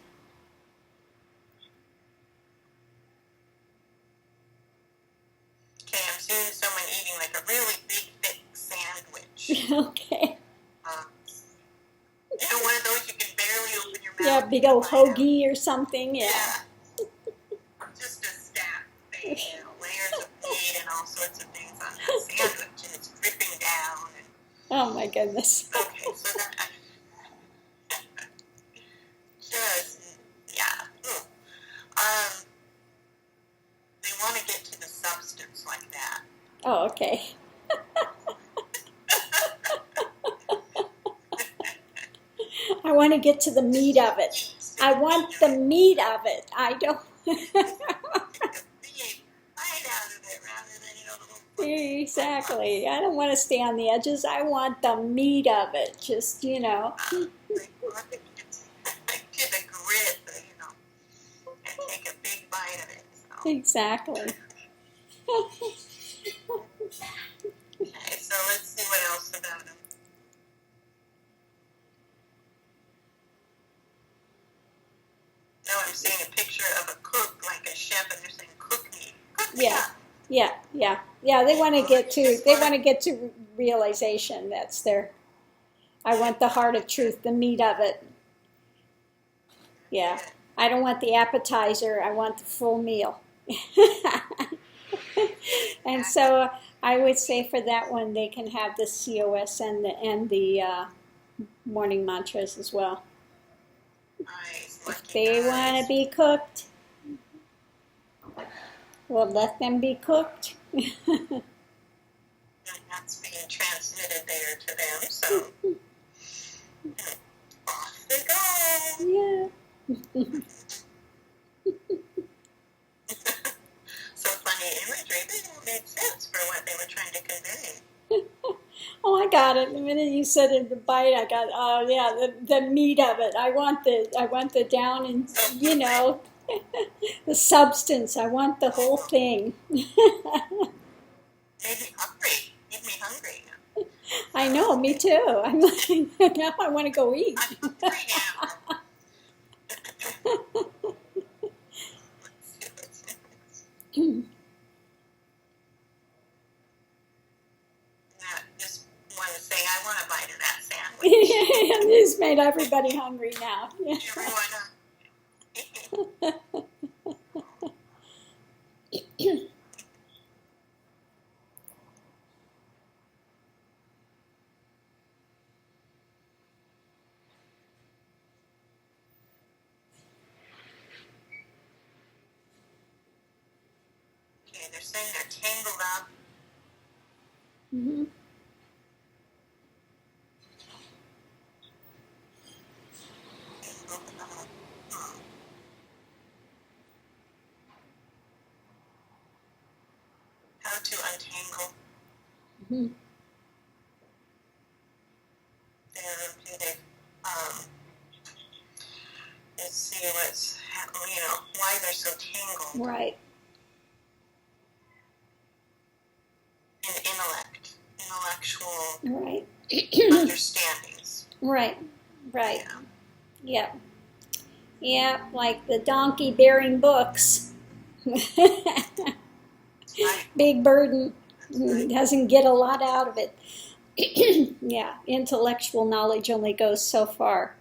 A: Okay, I'm seeing someone eating like a really big, thick sandwich.
B: Okay.
A: One of those you can barely open your mouth.
B: Yeah, big old
A: to bite out.
B: hoagie or something. Yeah.
A: Just a stack thing, layers of meat and all sorts of things on that sandwich, and it's dripping down. And,
B: Oh my goodness.
A: okay, so that just Ooh. They want to get to the substance like that.
B: Oh, okay. I want to get to the meat of it. I want the meat of it. I don't. Exactly. I don't want to stay on the edges. I want the meat of it. Just,
A: Get the grit, and take a big bite of it. So.
B: Exactly.
A: Okay, so let's see what else about them. Now I'm seeing a picture of a cook, like a chef, and they're saying, "Cook me, cook me
B: Yeah.
A: up."
B: Yeah. They want to get to. They want to get to realization. That's their. I want the heart of truth, the meat of it. Yeah. I don't want the appetizer. I want the full meal. And so I would say for that one, they can have the COS and the morning mantras as well.
A: Nice.
B: If
A: Lucky
B: they
A: guys.
B: want to be cooked, we'll let them be cooked.
A: And that's being transmitted there to them, so off they go.
B: Yeah.
A: So funny imagery. They don't make sense for what they were trying to convey.
B: Oh, I got it. The minute you said it, the bite, I got. Oh, yeah, the meat of it. I want the down and the substance. I want the whole thing.
A: Made me hungry. Made me hungry now.
B: I know, me too. I'm like, now I want to go eat.
A: I'm hungry now. Now, this one is saying, "I want a bite of that sandwich."
B: This made everybody hungry now. Yeah.
A: Okay, they're saying they're tangled up.
B: Mm-hmm.
A: How to untangle
B: Mm-hmm.
A: they let's see what's why they're so tangled
B: Right.
A: in intellectual
B: Right.
A: understandings.
B: Right. Right.
A: Yeah.
B: Yeah. Yeah, like the donkey bearing books.
A: Right.
B: Big burden.
A: Right.
B: Doesn't get a lot out of it. Yeah, intellectual knowledge only goes so far.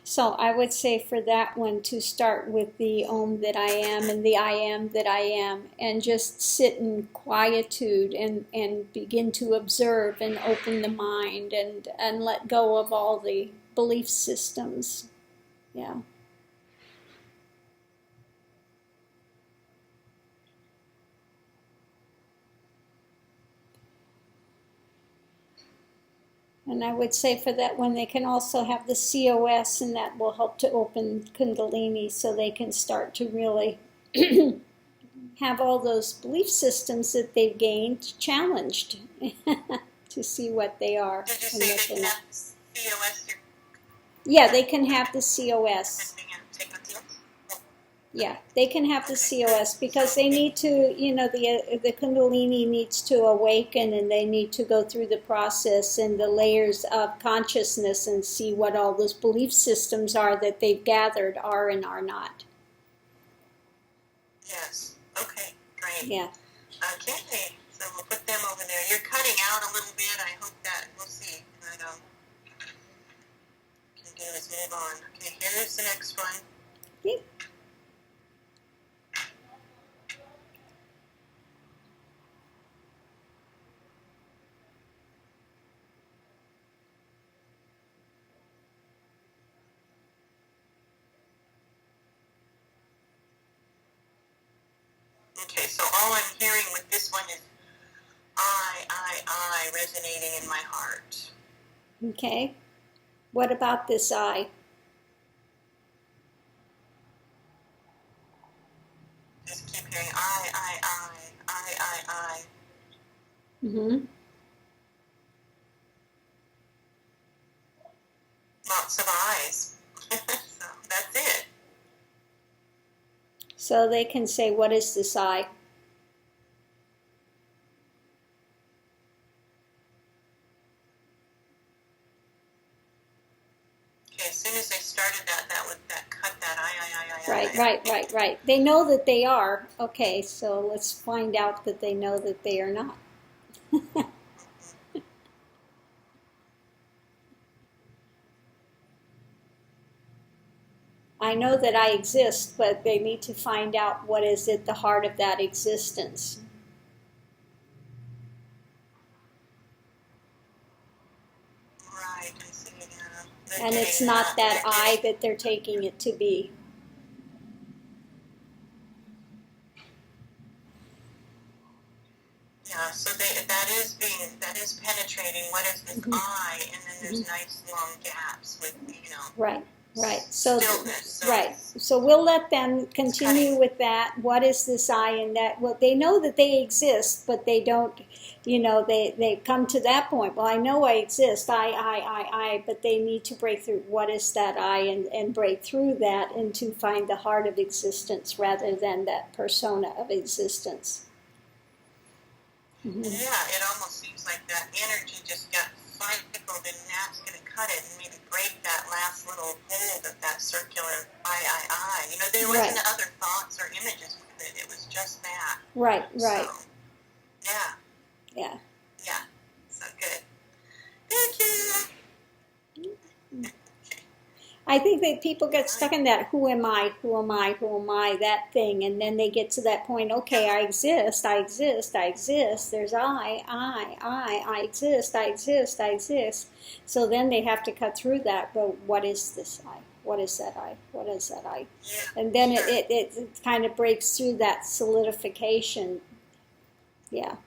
B: So I would say for that one to start with the Om that I am and the I am that I am, and just sit in quietude and begin to observe and open the mind and let go of all the belief systems. Yeah. And I would say for that one, they can also have the COS, and that will help to open Kundalini so they can start to really have all those belief systems that they've gained challenged to see what they are.
A: Did you
B: And
A: say
B: what
A: they
B: they're
A: can
B: not.
A: have COS?
B: Yeah, they can have the COS.
A: Take with you?
B: Yeah, they can have the
A: Okay.
B: COS because they need to, the Kundalini needs to awaken, and they need to go through the process and the layers of consciousness and see what all those belief systems are that they've gathered are and are not.
A: Yes. Okay, great.
B: Yeah.
A: Okay, so we'll put them over there. You're cutting out a little bit. I hope that, we'll see. What can do is move on. Okay, here's the next one.
B: Okay.
A: Okay, so all I'm hearing with this one is I resonating in my heart.
B: Okay. What about this I?
A: Just keep hearing I.
B: Mm-hmm.
A: Lots of eyes. So that's it.
B: So they can say, what is this I?
A: Okay, as soon as they started that cut that I.
B: Right. They know that they are. Okay, so let's find out that they know that they are not. I know that I exist, but they need to find out what is at the heart of that existence.
A: Right, I see.
B: And it's not that I that they're taking it to be.
A: Yeah, so that is penetrating. What is this I? And then there's nice long gaps with
B: Right. So
A: stillness.
B: So we'll let them continue with that. What is this I and that? Well, they know that they exist, but they don't. They come to that point. Well, I know I exist. I. But they need to break through. What is that I? And break through that and to find the heart of existence rather than that persona of existence.
A: Mm-hmm. Yeah, it almost seems like that energy just got cycled, and that's going to cut it and maybe break that last little hold of that circular I. There wasn't other thoughts or images with it. It was just that.
B: Right.
A: So, yeah.
B: Yeah.
A: Yeah. So good. Thank you.
B: I think that people get stuck in that who am I, that thing, and then they get to that point, okay, I exist, there's I exist. So then they have to cut through that, but what is this I? What is that I? What is that I?
A: Yeah,
B: and then it kind of breaks through that solidification. Yeah.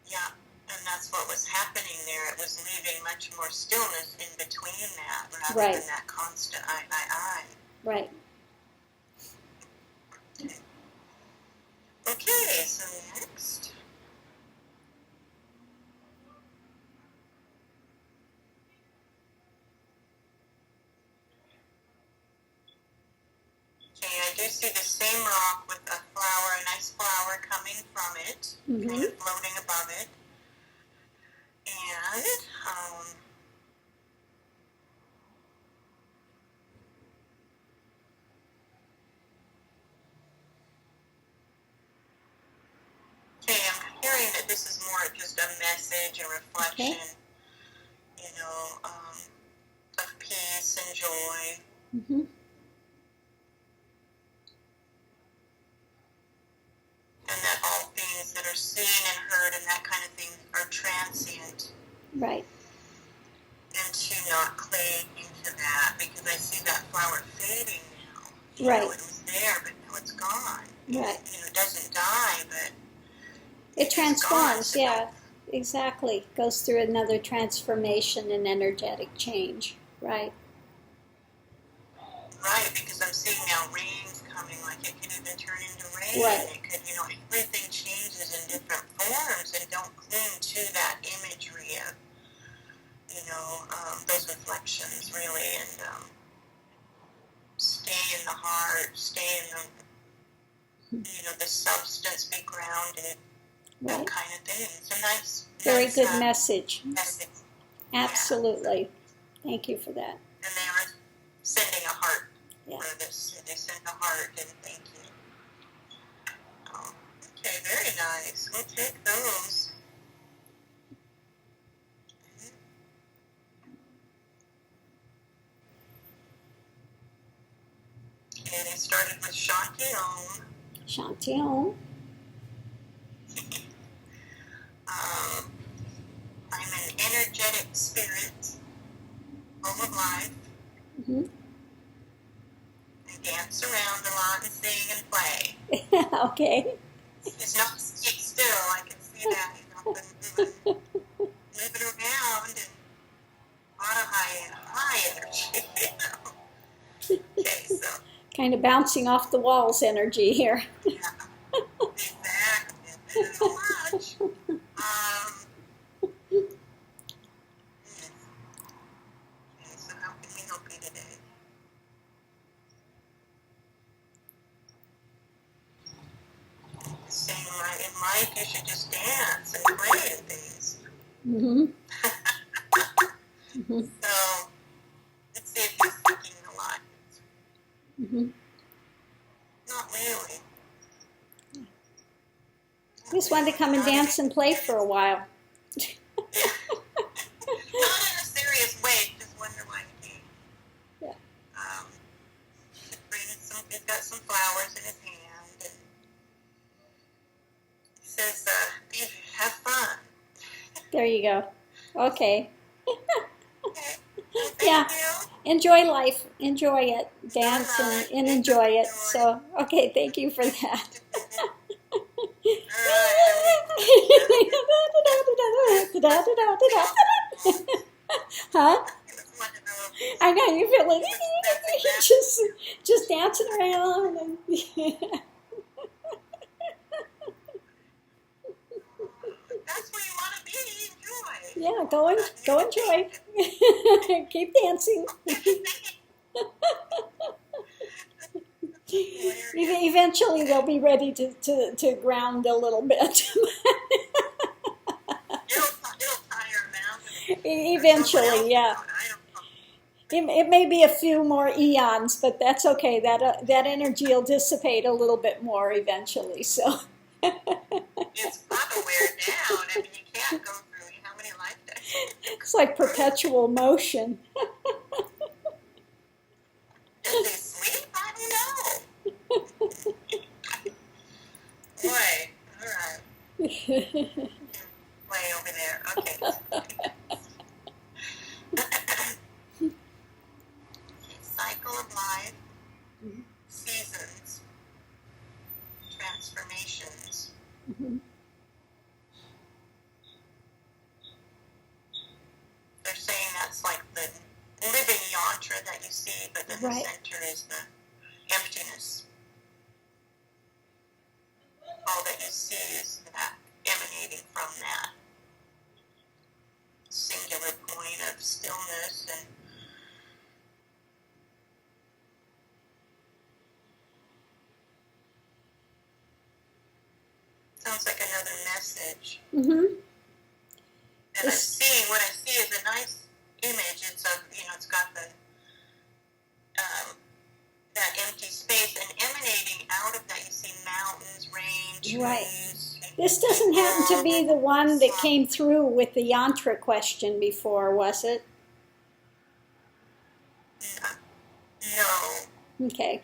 A: Yeah. And that's what was happening there. It was leaving much more stillness in between that rather than that constant I.
B: Right.
A: Okay, so next. Okay, I do see the same rock with a flower, a nice flower coming from it, kind of floating above it. And heart just a message, a reflection, you know, of peace and joy.
B: Mm-hmm.
A: And that all things that are seen and heard and that kind of thing are transient.
B: Right.
A: And to not cling to that, because I see that flower fading now. You
B: Right.
A: know, it was there, but now it's gone.
B: Right.
A: You know, it doesn't die, but
B: It
A: it's
B: transforms,
A: gone.
B: yeah, exactly. Goes through another transformation and energetic change, right?
A: Right, because I'm seeing now rain's coming, like it could even turn into rain.
B: Right.
A: It could, you know, everything changes in different forms, and don't cling to that imagery of, you know, those reflections, really, and stay in the heart, stay in the, you know, the substance, be grounded, that
B: Right.
A: kind of thing. It's a nice,
B: Very
A: nice,
B: good message.
A: message.
B: Absolutely. Thank you for that.
A: And they are sending a heart
B: Yeah.
A: for this. They send a heart, and thank you. Oh, okay, very nice. We'll take those. And I started with Shanti Om.
B: Shanti Om.
A: I'm an energetic spirit, full of life.
B: Mm-hmm.
A: I dance around a lot and sing and play.
B: Okay.
A: It's not keep still. I can see that. He's not moving around and a lot of high energy. You know? Okay, so
B: Kind of bouncing off the walls energy here.
A: yeah, exactly. Thank you so much. Yes. Okay, so how can we help you today? Saying in life you should just dance and play and things.
B: Mm-hmm. Mm-hmm.
A: So let's see if he's seeking the light.
B: Mm-hmm.
A: Not really.
B: Just wanted to come and dance and play for a while.
A: Yeah. Not in a serious way, just wonder why he came.
B: Yeah.
A: He's got some flowers in his hand, and he says, have fun.
B: There you go. Okay.
A: Okay. Well, thank
B: Yeah.
A: you.
B: Enjoy life. Enjoy it. Dance and enjoy it. So, okay, thank you for that. Huh? I know you feel like just dancing around and
A: That's where you want to be. Enjoy.
B: yeah, go enjoy. Keep dancing. Eventually they'll be ready to ground a little bit.
A: It'll tire them out.
B: Eventually, yeah. It may be a few more eons, but that's okay. That energy will dissipate a little bit more eventually. So
A: It's probably wear down. I mean, you can't go through how many lifetimes?
B: it's like perpetual motion.
A: Does he sleep? I don't know. Boy, all right. Way over there. Okay. Cycle of life, seasons, transformations.
B: Mhm.
A: They're saying that's like the living yantra that you see, but then
B: Right.
A: the center is the emptiness. All that you see is that emanating from that singular point of stillness and sounds like another message.
B: Mm-hmm.
A: And what I see is a nice image. It's it's got the that empty space, and emanating out of that, you see mountains, rain, trees,
B: Right. This doesn't happen to be the one that came through with the yantra question before, was it?
A: No,
B: Okay.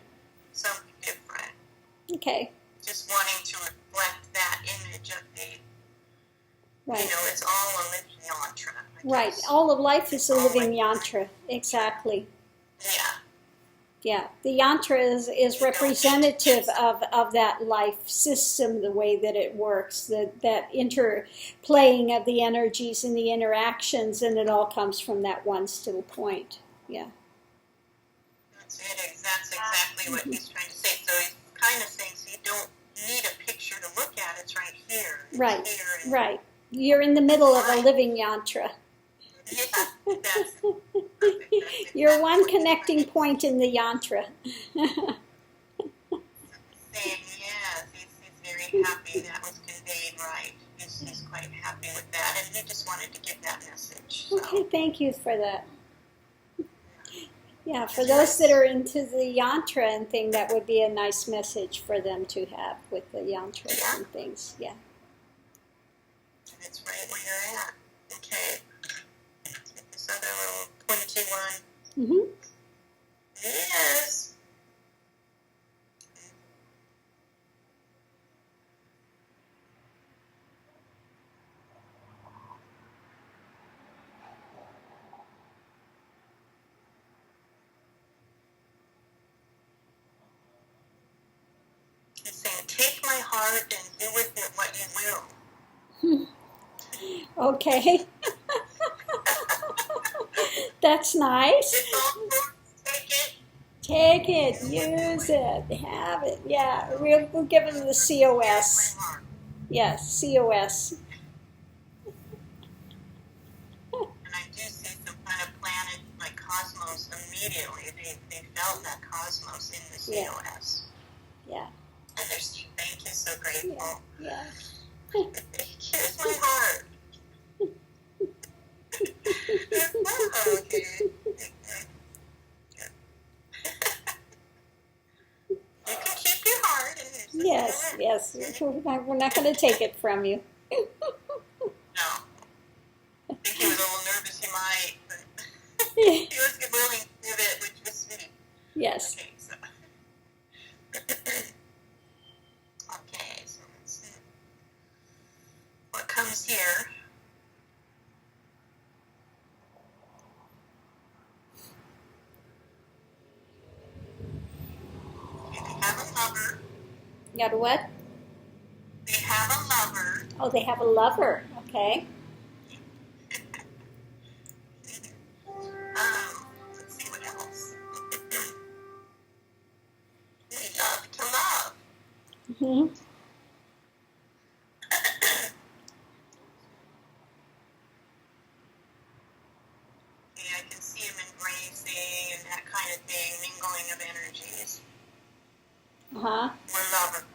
A: something different.
B: Okay.
A: Just wanting to reflect that image of the,
B: Right.
A: it's all a living yantra.
B: Right. All of life is a living yantra. Exactly.
A: Yeah.
B: Yeah. The yantra is representative of that life system, the way that it works, that interplaying of the energies and the interactions, and it all comes from that one still point. Yeah.
A: That's it. That's exactly what he's trying to say. So he's kind of saying, so you don't need a picture to look at. It's right here. It's
B: Right.
A: here and
B: Right. You're in the middle of a living yantra.
A: Yeah, that's perfect. That's
B: You're
A: exactly
B: one
A: what he's
B: connecting
A: trying to
B: point in the yantra.
A: say. Yes, he's very happy that was conveyed right. He's quite happy with that, and he just wanted to give that message. So.
B: Okay, thank you for that. Yeah, for those that are into the yantra and thing, that would be a nice message for them to have with the yantras and things. Yeah.
A: That's right where you're at. Okay. This other little 21.
B: Mm-hmm.
A: Yes. He's saying, take my heart and do with it what you will.
B: Okay. That's nice.
A: It's all yours. Take it.
B: Take it, use it, have it. Yeah, we'll give them the COS.
A: My heart.
B: Yes, COS.
A: And I do see some kind of planet like cosmos immediately. They felt that cosmos in the
B: Yeah.
A: COS.
B: Yeah,
A: And they're saying, thank you, so grateful.
B: yeah.
A: Here's my heart. Okay. You can keep your heart. And it's just
B: Yes,
A: yours.
B: yes. We're not going to take it from you.
A: No. I think he was a little nervous he might, but he was willing to do it, which was sweet.
B: Yes.
A: Okay, so. Okay, so let's see. What comes here? Okay, they have a lover.
B: You got a what?
A: They have a lover.
B: Oh, they have a lover. Okay.
A: Let's see what else. They love to love.
B: Mm-hmm.
A: Okay, I can see him embracing and that kind of thing, mingling of energies.
B: Uh-huh.
A: We're lovers.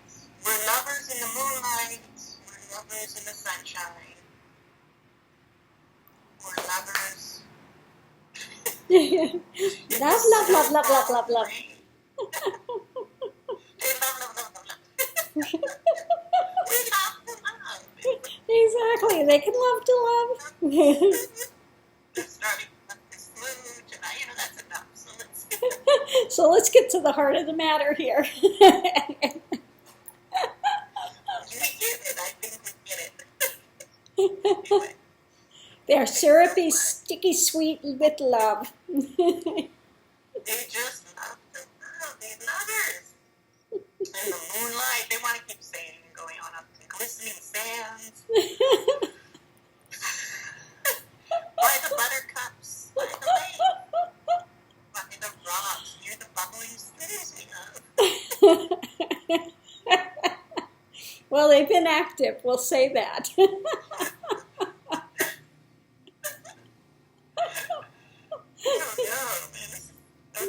A: We're lovers in the moonlight. We're lovers in the sunshine. We're lovers.
B: Love, love, love, love, love, love, love.
A: They love, love, love, love. We love to love.
B: Exactly. They can love to love.
A: They're starting with this smooch, and that's enough. So let's.
B: So let's get to the heart of the matter here.
A: We get it. I think we get it. Anyway.
B: They're syrupy, sticky sweet with love.
A: They just love to love. They're lovers. In the moonlight, they want to keep saying and going on up to glistening sands. By the buttercups, by the lake, by the rocks, near the bubbling springs we love.
B: Well, they've been active, we'll say that.
A: Oh no, man.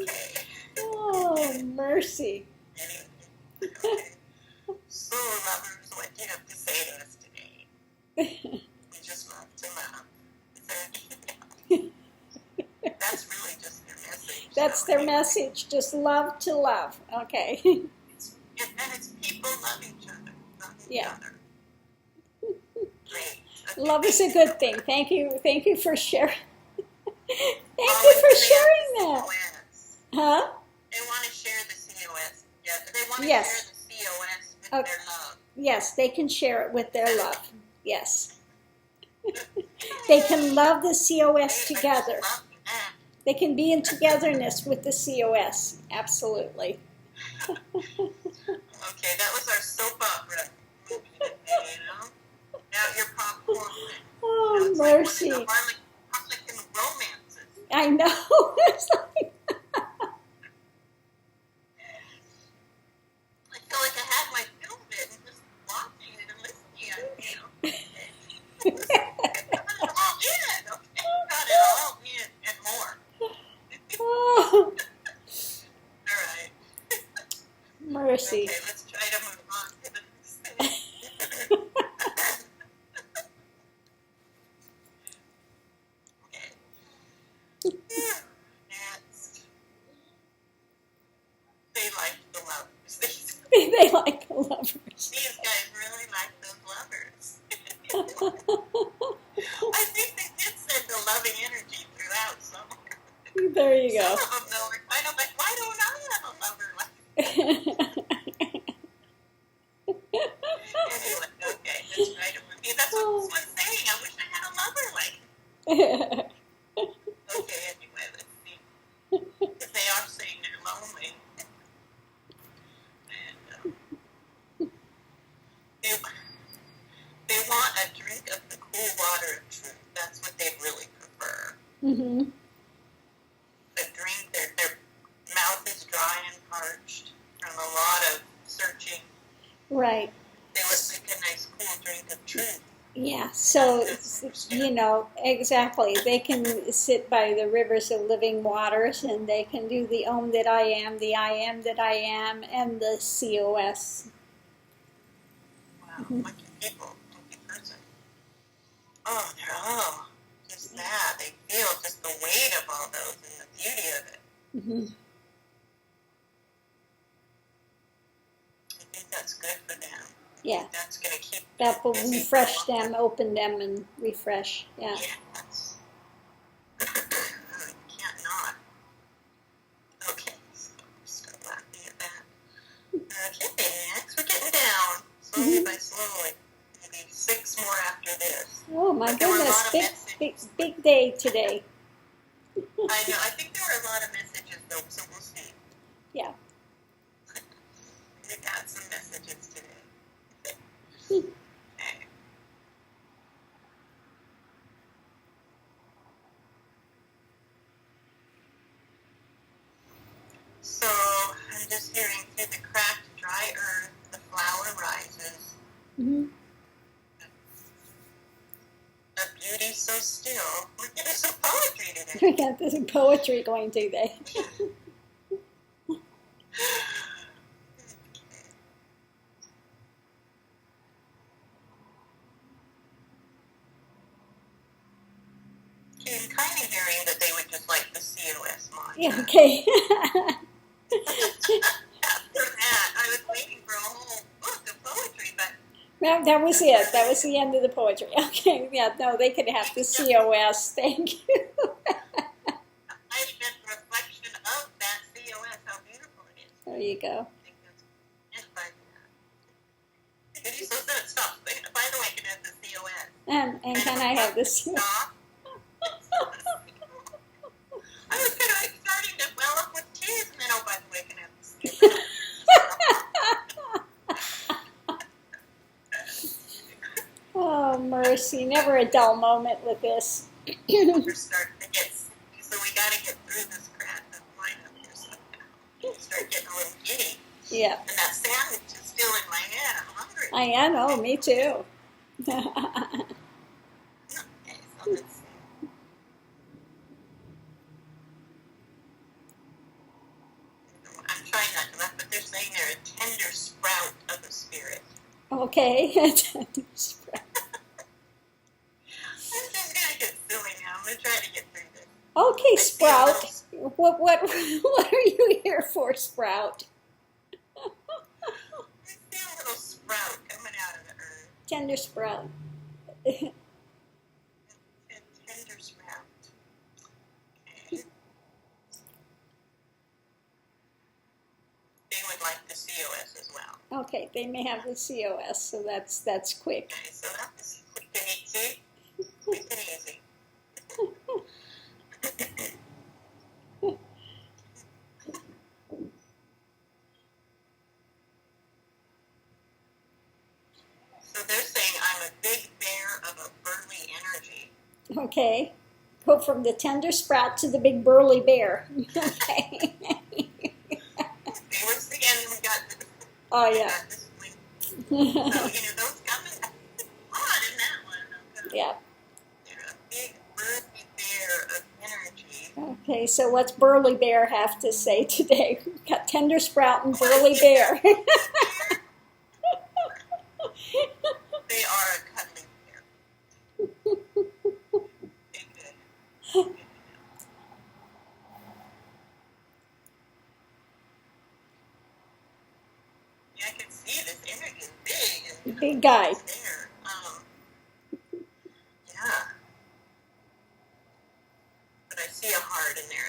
A: Okay.
B: Oh, mercy.
A: Anyway, okay. So lovers, what do you have to say to us today? We just love to love. That's really just their message.
B: That's
A: so
B: their
A: anyway.
B: message, just love to love. Okay.
A: And it's people love each other. Love each
B: Yeah.
A: other. Great. Okay,
B: Love is a good thing. Thank you for sharing. Thank you
A: Oh,
B: for
A: and they
B: sharing
A: have
B: that.
A: the COS.
B: Huh?
A: They want to share the COS. Yeah, they want to
B: Yes.
A: share the COS with
B: Okay.
A: their love.
B: Yes, they can share it with their love. Yes. They can love the COS together. They can be in togetherness with the COS. Absolutely.
A: Okay, that was our soap opera movie today, you know? Now your popcorn.
B: Oh,
A: It's
B: mercy.
A: like one of the Harlequin romances.
B: I know. It's like,
A: I feel like I had my film bit and just watching it and listening. Got it all in, okay? Got it all in and more.
B: oh,
A: All right.
B: mercy.
A: Okay, let's try to move on to the next thing. Okay. Next. They like the lovers.
B: They like the lovers.
A: These guys really like those lovers. I think they did send the loving energy throughout somewhere.
B: There you
A: Some
B: go.
A: of them, though, are kind of like, why don't I have a lover like Anyway, okay, let's try to review. That's what this one's saying. I wish I had a lover like Okay, anyway, let's see. Because they are saying they're lonely. And they want a drink of the cool water of truth. That's what they really prefer.
B: Mm-hmm.
A: A drink, their mouth is dry and parched from a lot of searching.
B: Right.
A: They would like a nice cool drink of truth.
B: Yeah, so, exactly. They can sit by the rivers of living waters and they can do the Om that I am that I am, and the COS.
A: Wow, lucky people, lucky person. Oh, they're all just that. They feel just the weight of all those and the beauty of it.
B: Mm-hmm.
A: I think that's good for them.
B: Yeah.
A: That's going to keep
B: That will
A: busy
B: refresh
A: for a long
B: them,
A: time.
B: open them, and refresh. Yeah.
A: Yes. Can't not. Okay, so I'm still laughing at that. Okay, next we're getting down. Slowly by slowly. Maybe 6 more after this.
B: Oh my
A: But there were a
B: goodness,
A: lot of
B: big
A: messages.
B: day today.
A: I know, I think there were a lot of messages though, so we'll see.
B: Yeah.
A: We've had some messages today.
B: Hmm.
A: Okay. So, I'm just hearing through the cracked, dry earth, the flower rises.
B: Mm-hmm.
A: A beauty so still. We're getting some poetry today.
B: We got this poetry going today.
A: Okay, I'm kind of hearing that they would just like the COS mantra.
B: Yeah, okay.
A: After that, I was waiting for a whole book of poetry, but
B: that was it. That was the end of the poetry. Okay, yeah, no, they could have the COS. Thank you.
A: I meant the reflection of that COS, how beautiful it is.
B: There you go.
A: I think that's and by that. So then it stops. By the way, I can have the COS.
B: And can I have this?
A: Stop. I was kind of like starting to well up with tears, and then, oh, by the way, I can have the COS.
B: Oh, mercy. Never a dull moment with this.
A: We're starting to get, so we got to get through this crap and line up here somehow. Start getting a little giddy.
B: Yeah.
A: And that sandwich is still in my hand. I'm hungry.
B: I know, me too.
A: Okay, so let's see. I'm trying not to laugh, but they're saying they're a tender sprout of the spirit.
B: Okay.
A: I'm just going to get silly now. I'm going to try to get through this.
B: Okay, Sprout. What are you here for, Sprout?
A: I see a little sprout coming out of the earth.
B: Tender Sprout.
A: And tender sprout. Okay. They would like the COS as well.
B: Okay, they may have the COS, so that's quick.
A: Okay, so that was quick and easy. Quick and easy. So they're saying I'm a big bear of a burly energy.
B: Okay, go from the tender sprout to the big burly bear. Okay.
A: Okay, what's the end? We got this.
B: Oh
A: we
B: yeah.
A: got this one. So, those coming on in that one. Okay.
B: Yeah.
A: They're a big burly bear of energy.
B: Okay, so what's burly bear have to say today? We've got tender sprout and burly bear.
A: They are a cuddly bear. Big good. Yeah, I can see this energy is big. And
B: Big guy.
A: it's there. Yeah. But I see a heart in there.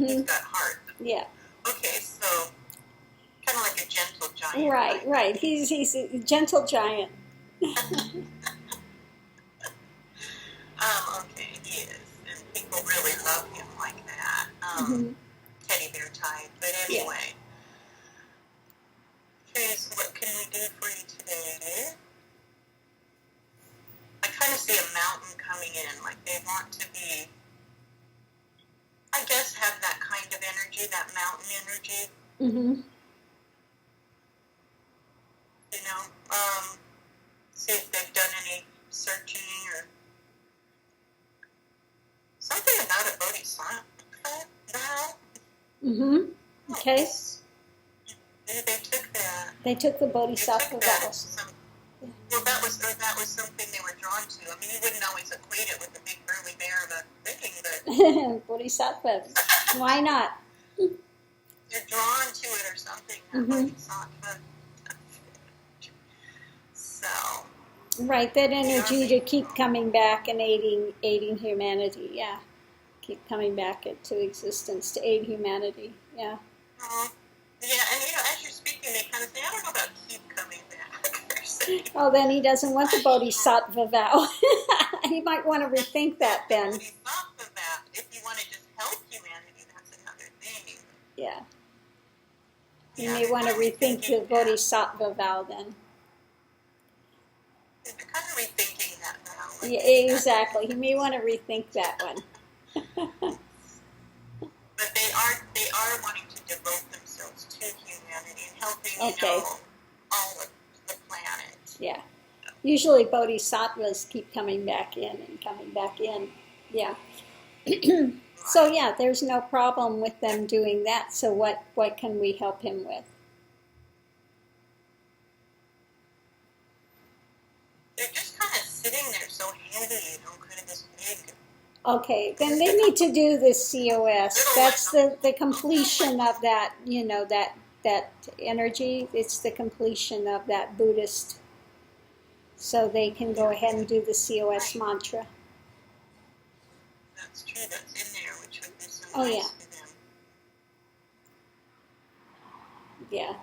A: It's got heart.
B: Yeah.
A: Okay, so kind of like a gentle giant.
B: Right. He's a gentle giant.
A: Okay, he is. And people really love him like that. Teddy bear type. But anyway. Okay, so what can we do for you today? I kind of see a mountain coming in. Like they want to be, I guess, have that kind of energy, that mountain energy.
B: Mm-hmm.
A: See if they've done any searching or something about a bodhisattva vow.
B: Mm-hmm. Okay.
A: They took that.
B: They took the bodhisattva vows.
A: Well, that was something they were drawn to. I mean, you wouldn't always equate it with the big burly bear of a thing, but
B: Bodhisattva. Why not?
A: you're drawn to it or something. Bodhisattva. So.
B: Right, that energy to keep coming back and aiding humanity. Yeah, keep coming back into existence to aid humanity. Yeah.
A: Yeah, and as you're speaking, they kind of say, I don't know about keep coming back.
B: Oh, then he doesn't want the bodhisattva vow. He might want to rethink that then.
A: Bodhisattva vow, if you want to just help humanity, that's another thing.
B: Yeah. You may want to rethink the bodhisattva vow then.
A: They're kind of rethinking that vow. Like
B: Yeah, exactly. He may want to rethink that one.
A: But they are wanting to devote themselves to humanity and helping, all of the planet.
B: Yeah. Usually bodhisattvas keep coming back in and coming back in. Yeah. So yeah, there's no problem with them doing that. So what can we help him with?
A: They're just kind of sitting there so heavy, kind of this big.
B: Okay, then they need to do the COS. That's the completion of that, that energy. It's the completion of that Buddhist. So they can go ahead and do the COS mantra.
A: That's true, that's in there, which would be so
B: Oh,
A: nice
B: yeah.
A: for them.
B: Yeah.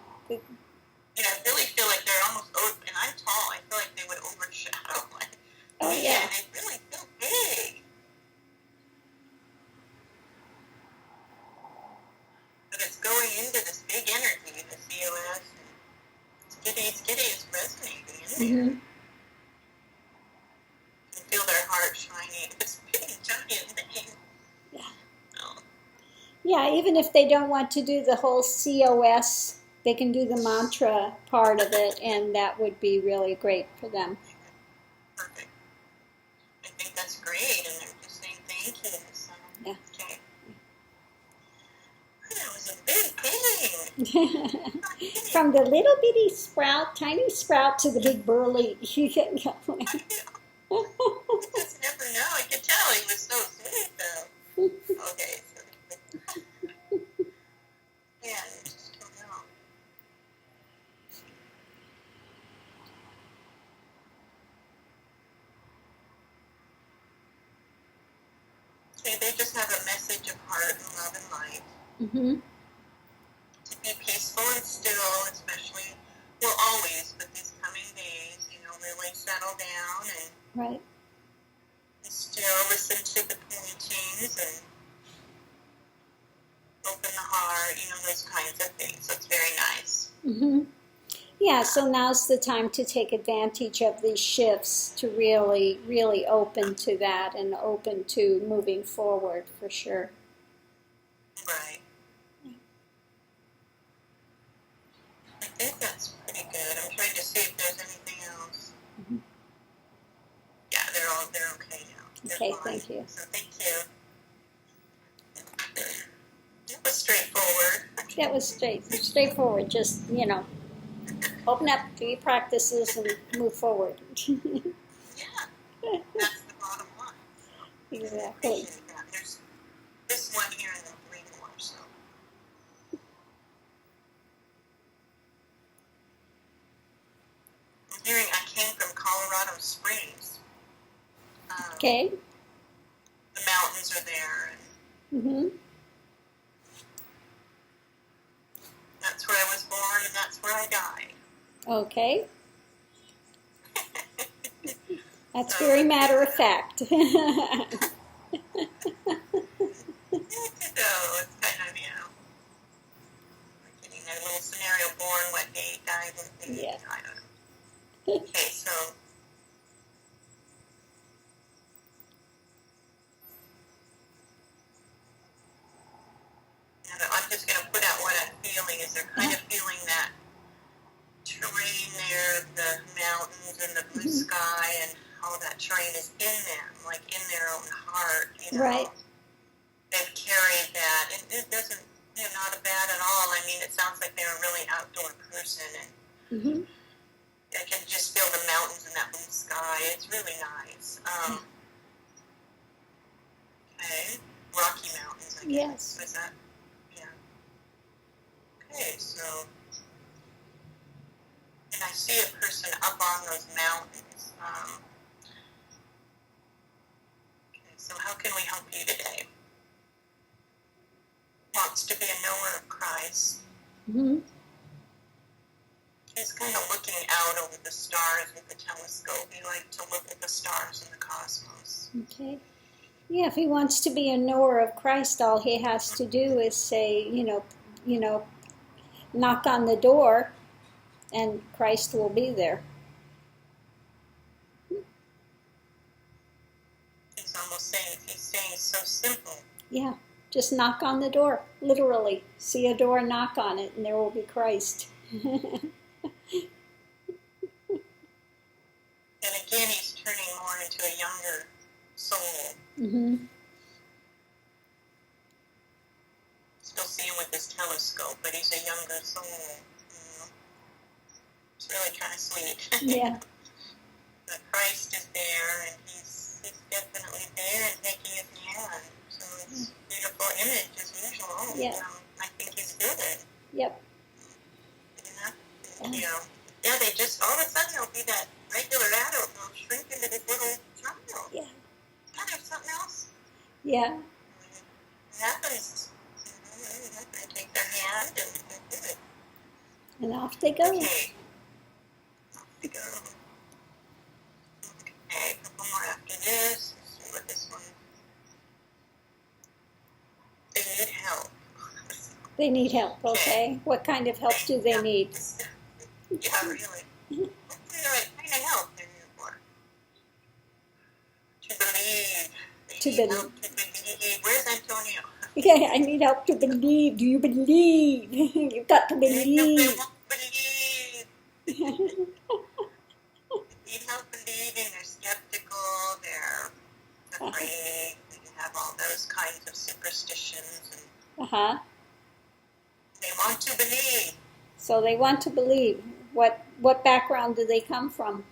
A: Yeah, I really feel like they're almost, and I'm tall, I feel like they would overshadow.
B: Oh, yeah.
A: They really feel big. But it's going into this big energy, the COS. It's resonating in there. You can feel their heart shining. This big giant thing.
B: Yeah.
A: Oh.
B: Yeah, even if they don't want to do the whole COS, they can do the mantra part of it, and that would be really great for them.
A: Perfect. I think that's great, and they're just saying thank you. So,
B: Yeah.
A: Okay. That was a big thing.
B: From the little bitty sprout, tiny sprout, to the big burly.
A: You just never know. I could tell he was so sweet, though. Okay. So, yeah, you just don't know. Okay, they just have a message of heart and love and light.
B: Mm-hmm.
A: To be peaceful and still, especially, well, always, but these coming days, really settle down and
B: Right.
A: still listen to the pointings and open the heart, those kinds of things. So it's very nice.
B: Mm-hmm. Yeah, so now's the time to take advantage of these shifts to really, really open to that and open to moving forward for sure.
A: Right. I think that's pretty good. I'm trying to see if there's anything else.
B: Mm-hmm.
A: Yeah, they're okay now. They're
B: Okay,
A: fine.
B: thank you.
A: So thank you. It was straightforward.
B: That was straightforward. Just, open up, do your practices, and move forward.
A: Yeah, that's the bottom line.
B: Exactly.
A: Appreciate that. There's this one here and then 3 more, so. I'm hearing I came from Colorado Springs.
B: Okay.
A: The mountains are there, and
B: Mm-hmm.
A: that's where I was born, and that's where I died.
B: Okay. That's very matter of fact.
A: It's kind of, getting a little scenario, born, what date, died, what date,
B: Yeah.
A: I don't know. Okay, so. I'm just going to put out what I'm feeling is they're kind of feeling that terrain there, the mountains and the blue sky and all that terrain is in them, like in their own heart,
B: Right.
A: They've carried that, and it doesn't, not bad at all. I mean, it sounds like they're a really outdoor person, and
B: Mm-hmm.
A: I can just feel the mountains and that blue sky. It's really nice. Okay, Rocky Mountains, I guess.
B: Yes.
A: Was that? Yeah. Okay, so, and I see a person up on those mountains. Okay, so how can we help you today? Wants to be a knower of Christ.
B: Mm-hmm.
A: He's kind of looking out over the stars with the telescope. He likes to look at the stars in the cosmos.
B: Okay. Yeah, if he wants to be a knower of Christ, all he has to do is say, knock on the door, and Christ will be there.
A: It's almost saying, he's saying so simple.
B: Yeah, just knock on the door, literally. See a door, knock on it, and there will be Christ.
A: And again, he's turning more into a younger soul.
B: Mm-hmm.
A: Still see him with his telescope, but he's a younger soul. It's really kind of sweet.
B: Yeah.
A: But Christ is there, and he's definitely there and taking his hand. So it's a beautiful image as usual.
B: Yeah.
A: I think he's good.
B: Yep.
A: Yeah, they just, all of a sudden, he'll be that regular adult, and he'll shrink into this little child.
B: Yeah.
A: Yeah, there's something else.
B: Yeah.
A: It happens. They take their hand and do it.
B: And off they go.
A: Okay. Off they go. Okay, a couple more after this. Let's see what this one. They need help.
B: They need help, okay? What kind of help do they need?
A: Yeah, really. Hopefully the right kind of help they're here for. To believe. They need help to believe. Where's Antonio?
B: Okay, I need help to believe. Do you believe? You've got to
A: They
B: believe.
A: won't believe. Need help believing. They're skeptical. They're afraid. They have all those kinds of superstitions. And
B: Uh-huh.
A: they want to believe.
B: So they want to believe. What background do they come from?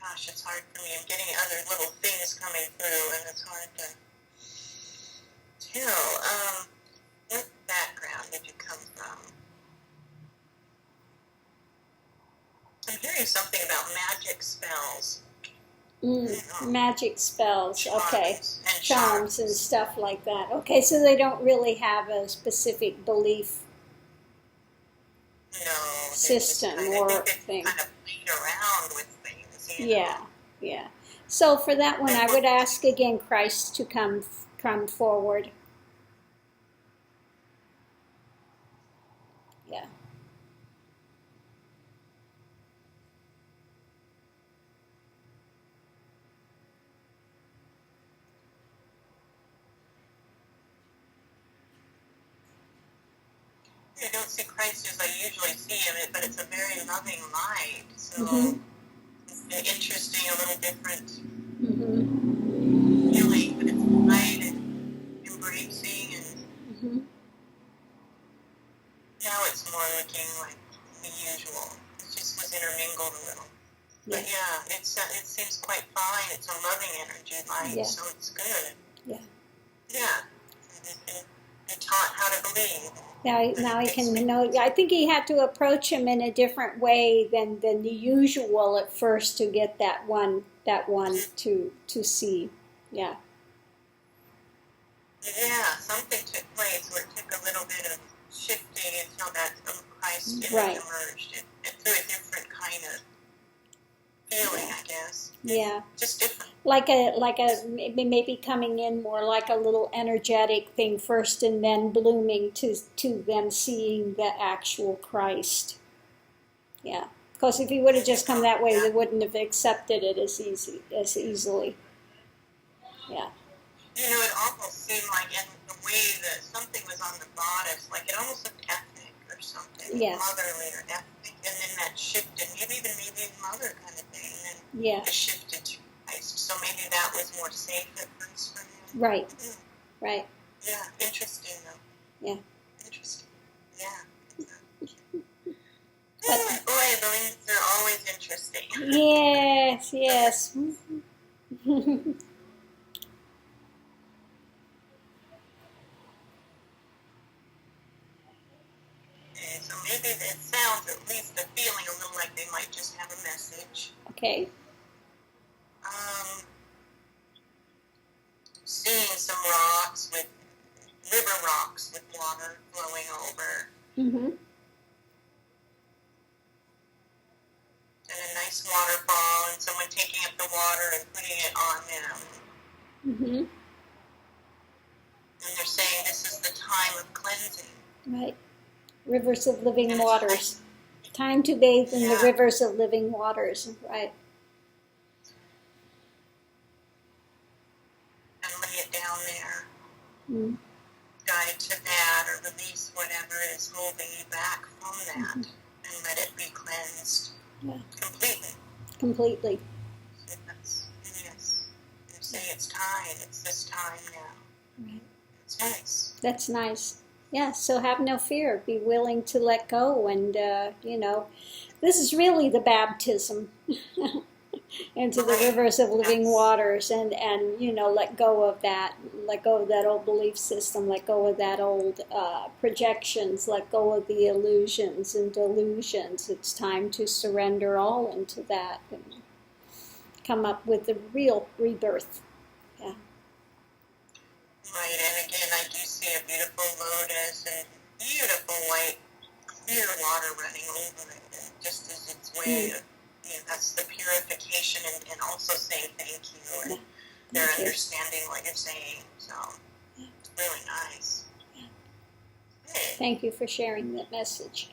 A: gosh, it's hard for me. I'm getting other little things coming through, and it's hard to tell. What background did you come from? I'm hearing something about magic spells.
B: Magic spells, okay.
A: And
B: Charms and stuff like that. Okay, so they don't really have a specific belief system or thing.
A: Kind of played around with things.
B: Yeah. So for that one, I would ask again Christ to come forward. Yeah.
A: I don't see Christ as I usually see him, but it's a very loving light. So it's interesting, a little different feeling, but it's light and embracing, and now it's more looking like the usual. It just was intermingled a little. But yeah, it seems quite fine. It's a loving energy light, so it's good. Yeah. They're taught how to believe.
B: Now he can know. I think he had to approach him in a different way than the usual at first to get that one to see. Yeah.
A: Yeah, something took place where it took a little bit of shifting until that Christ image emerged. It through a different kind of feeling, I guess.
B: Yeah.
A: Just different.
B: Like a maybe coming in more like a little energetic thing first, and then blooming to them seeing the actual Christ. Yeah. Because if he would have just come that way, they wouldn't have accepted it as easily. Yeah.
A: You know, it almost seemed like in the way that something was on the bodice, like it almost looked ethnic or something.
B: Yes.
A: Motherly or ethnic, and then that shifted, maybe mother kind of thing, and then it shifted to Christ. So maybe that was more safe at first for him.
B: Right. Right.
A: Yeah, interesting though.
B: Yeah.
A: Interesting. Yeah. Boy, beliefs are always interesting.
B: Yes.
A: So maybe it sounds, at least a feeling, a little like they might just have a message.
B: Okay.
A: Seeing some rocks river rocks with water flowing over. And a nice waterfall, and someone taking up the water and putting it on them. And they're saying this is the time of cleansing.
B: Right. Rivers of living waters. Time to bathe in the rivers of living waters. Right.
A: And lay it down there. Guide to that, or release whatever is holding you back from that, and let it be cleansed completely. Yes. You say it's time. It's this time now.
B: Right.
A: It's nice.
B: That's nice. Yeah, so have no fear. Be willing to let go, and, this is really the baptism into the rivers of living waters, and let go of that. Let go of that old belief system. Let go of that old projections. Let go of the illusions and delusions. It's time to surrender all into that and come up with the real rebirth. Yeah.
A: Right, and again, I do see a beautiful lotus and beautiful white, clear water running over it, and just as its way of, that's the purification, and also saying thank you, and they're understanding what you're saying, so it's really nice. Hey.
B: Thank you for sharing that message.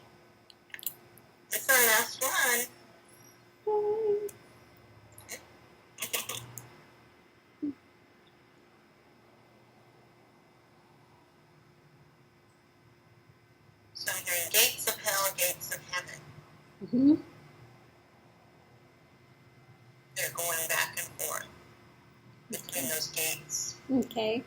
A: It's our last one. So I'm hearing gates of hell, gates of heaven. They're going back and forth between those gates.
B: Okay.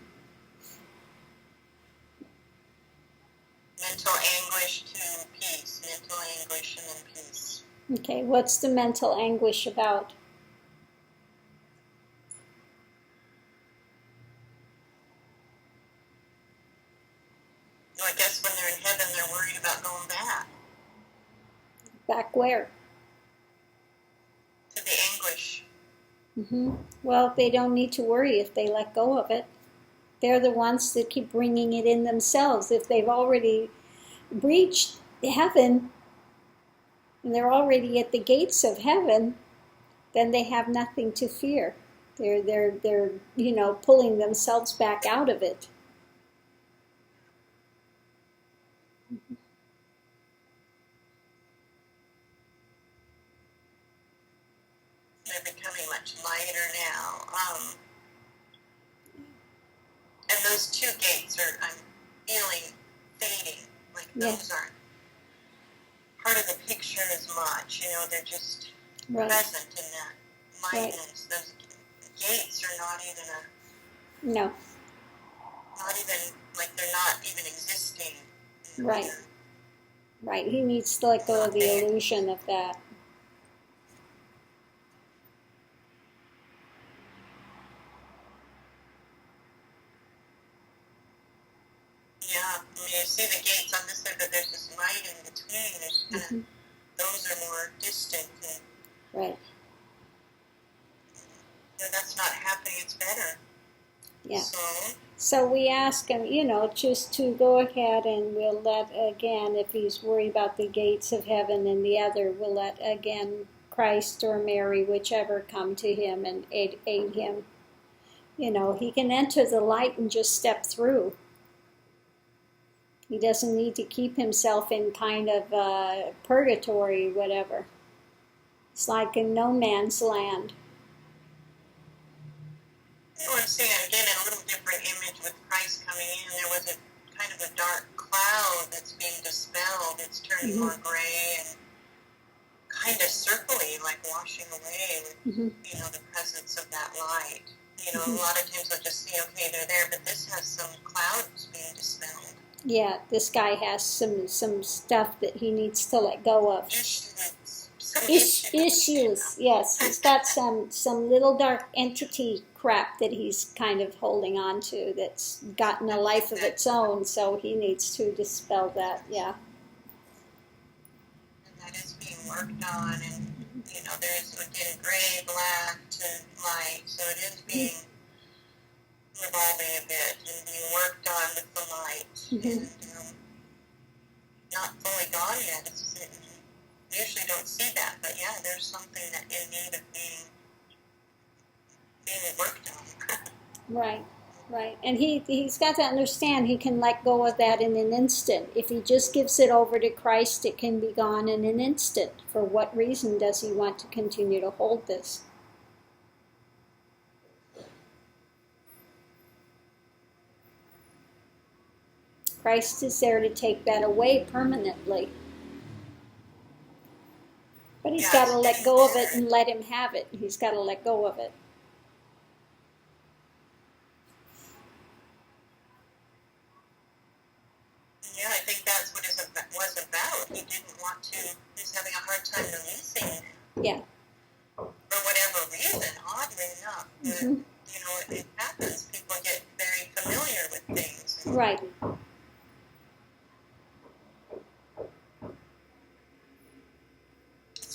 A: Mental anguish to peace. Mental anguish and then peace.
B: Okay, what's the mental anguish about?
A: they're worried about going back
B: Back where?
A: to the anguish.
B: Well, they don't need to worry if they let go of it. They're the ones that keep bringing it in themselves. If they've already reached heaven and they're already at the gates of heaven, then they have nothing to fear. They're pulling themselves back out of it.
A: They're becoming much lighter now. And those two gates I'm feeling fading. Like those aren't part of the picture as much. They're just present in that lightness. Those gates are not even
B: no.
A: Not even, like they're not even existing.
B: Right. Right. He needs to let go of the illusion of that.
A: Yeah, you see the gates on this side, but there's this light in between. There's those are more distant.
B: Right.
A: That's not happening. It's better.
B: Yeah. So we ask him, just to go ahead, and we'll let, again, if he's worried about the gates of heaven and the other, we'll let, again, Christ or Mary, whichever, come to him and aid him. He can enter the light and just step through. He doesn't need to keep himself in kind of purgatory, whatever. It's like in no man's land.
A: I'm seeing again a little different image with Christ coming in. There was a kind of a dark cloud that's being dispelled. It's turning more gray and kind of circly, like washing away with, the presence of that light. A lot of times I'll just see, okay, they're there, but this has some clouds being dispelled.
B: Yeah, this guy has some stuff that he needs to let go of. Issues, yes. He's got some little dark entity crap that he's kind of holding on to that's gotten a life of its own, so he needs to dispel that, yeah.
A: And that is being worked on, and, there's, again, gray, black to light, so it is being revolving a bit and being worked on with the light. And not fully gone yet. You usually don't see that, but yeah, there's something that in need of being worked on.
B: Right. And he's got to understand he can let go of that in an instant. If he just gives it over to Christ, it can be gone in an instant. For what reason does he want to continue to hold this? Christ is there to take that away permanently. But he's got to let go of it and let him have it. He's got to let go of it.
A: Yeah, I think that's what it was about. He didn't want to, he's having a hard time releasing.
B: Yeah.
A: For whatever reason, oddly enough. It happens. People get very familiar with things.
B: Right.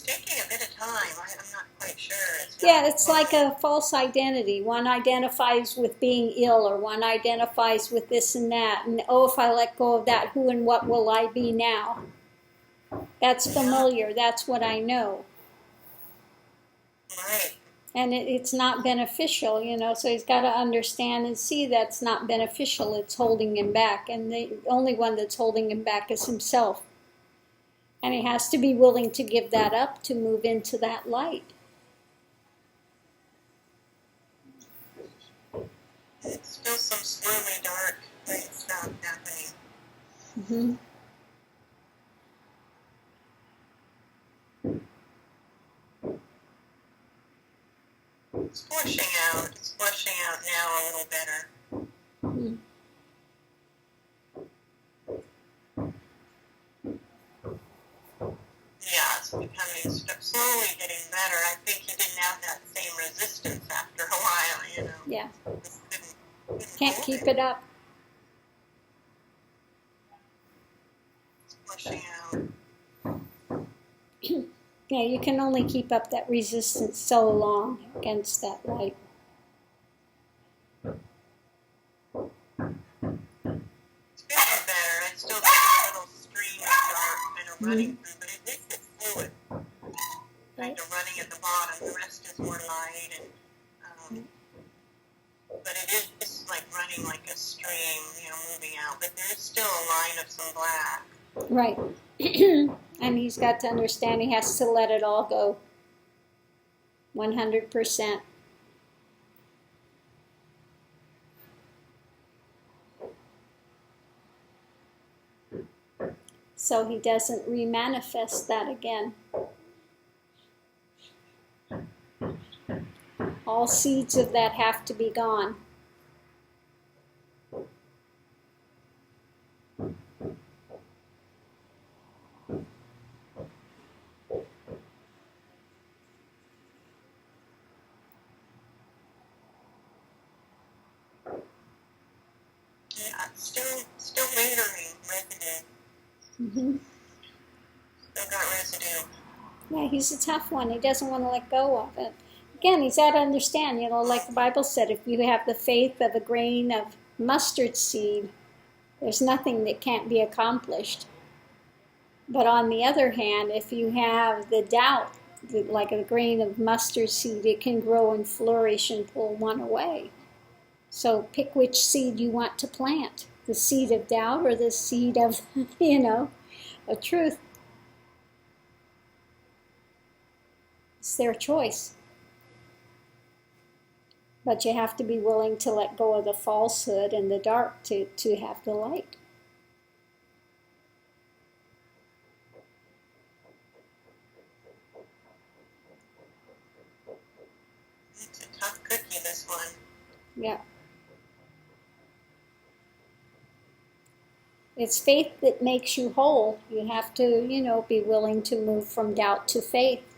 A: Taking a bit of time. I'm not quite sure.
B: It's like a false identity. One identifies with being ill, or one identifies with this and that. And if I let go of that, who and what will I be now? That's familiar. That's what I know.
A: Right.
B: And it's not beneficial, so he's got to understand and see that's not beneficial. It's holding him back. And the only one that's holding him back is himself. And he has to be willing to give that up to move into that light.
A: It's still some swirly dark light stuff happening. It's flushing out. It's flushing out now a little better. Yeah, it's becoming slowly getting better. I think he didn't have that same resistance after a while,
B: Yeah.
A: Couldn't
B: Can't keep it up.
A: pushing out.
B: Yeah, you can only keep up that resistance so long against that light.
A: It's getting better. I still get a little stream of dark kind of running through, but at least it's fluid. Kind of running at the bottom. The rest is more light, and but it is like running like a stream, moving out. But there is still a line of some black.
B: Right. And he's got to understand he has to let it all go. 100%. So he doesn't remanifest that again. All seeds of that have to be gone.
A: Yeah, still lingering residue.
B: Mm-hmm.
A: Still got residue.
B: Yeah, he's a tough one. He doesn't want to let go of it. Again, he's got to understand, like the Bible said, if you have the faith of a grain of mustard seed, there's nothing that can't be accomplished. But on the other hand, if you have the doubt, like a grain of mustard seed, it can grow and flourish and pull one away. So pick which seed you want to plant, the seed of doubt or the seed of, of truth. It's their choice. But you have to be willing to let go of the falsehood and the dark to have the light.
A: It's a tough cookie, this one.
B: Yeah. It's faith that makes you whole. You have to, be willing to move from doubt to faith.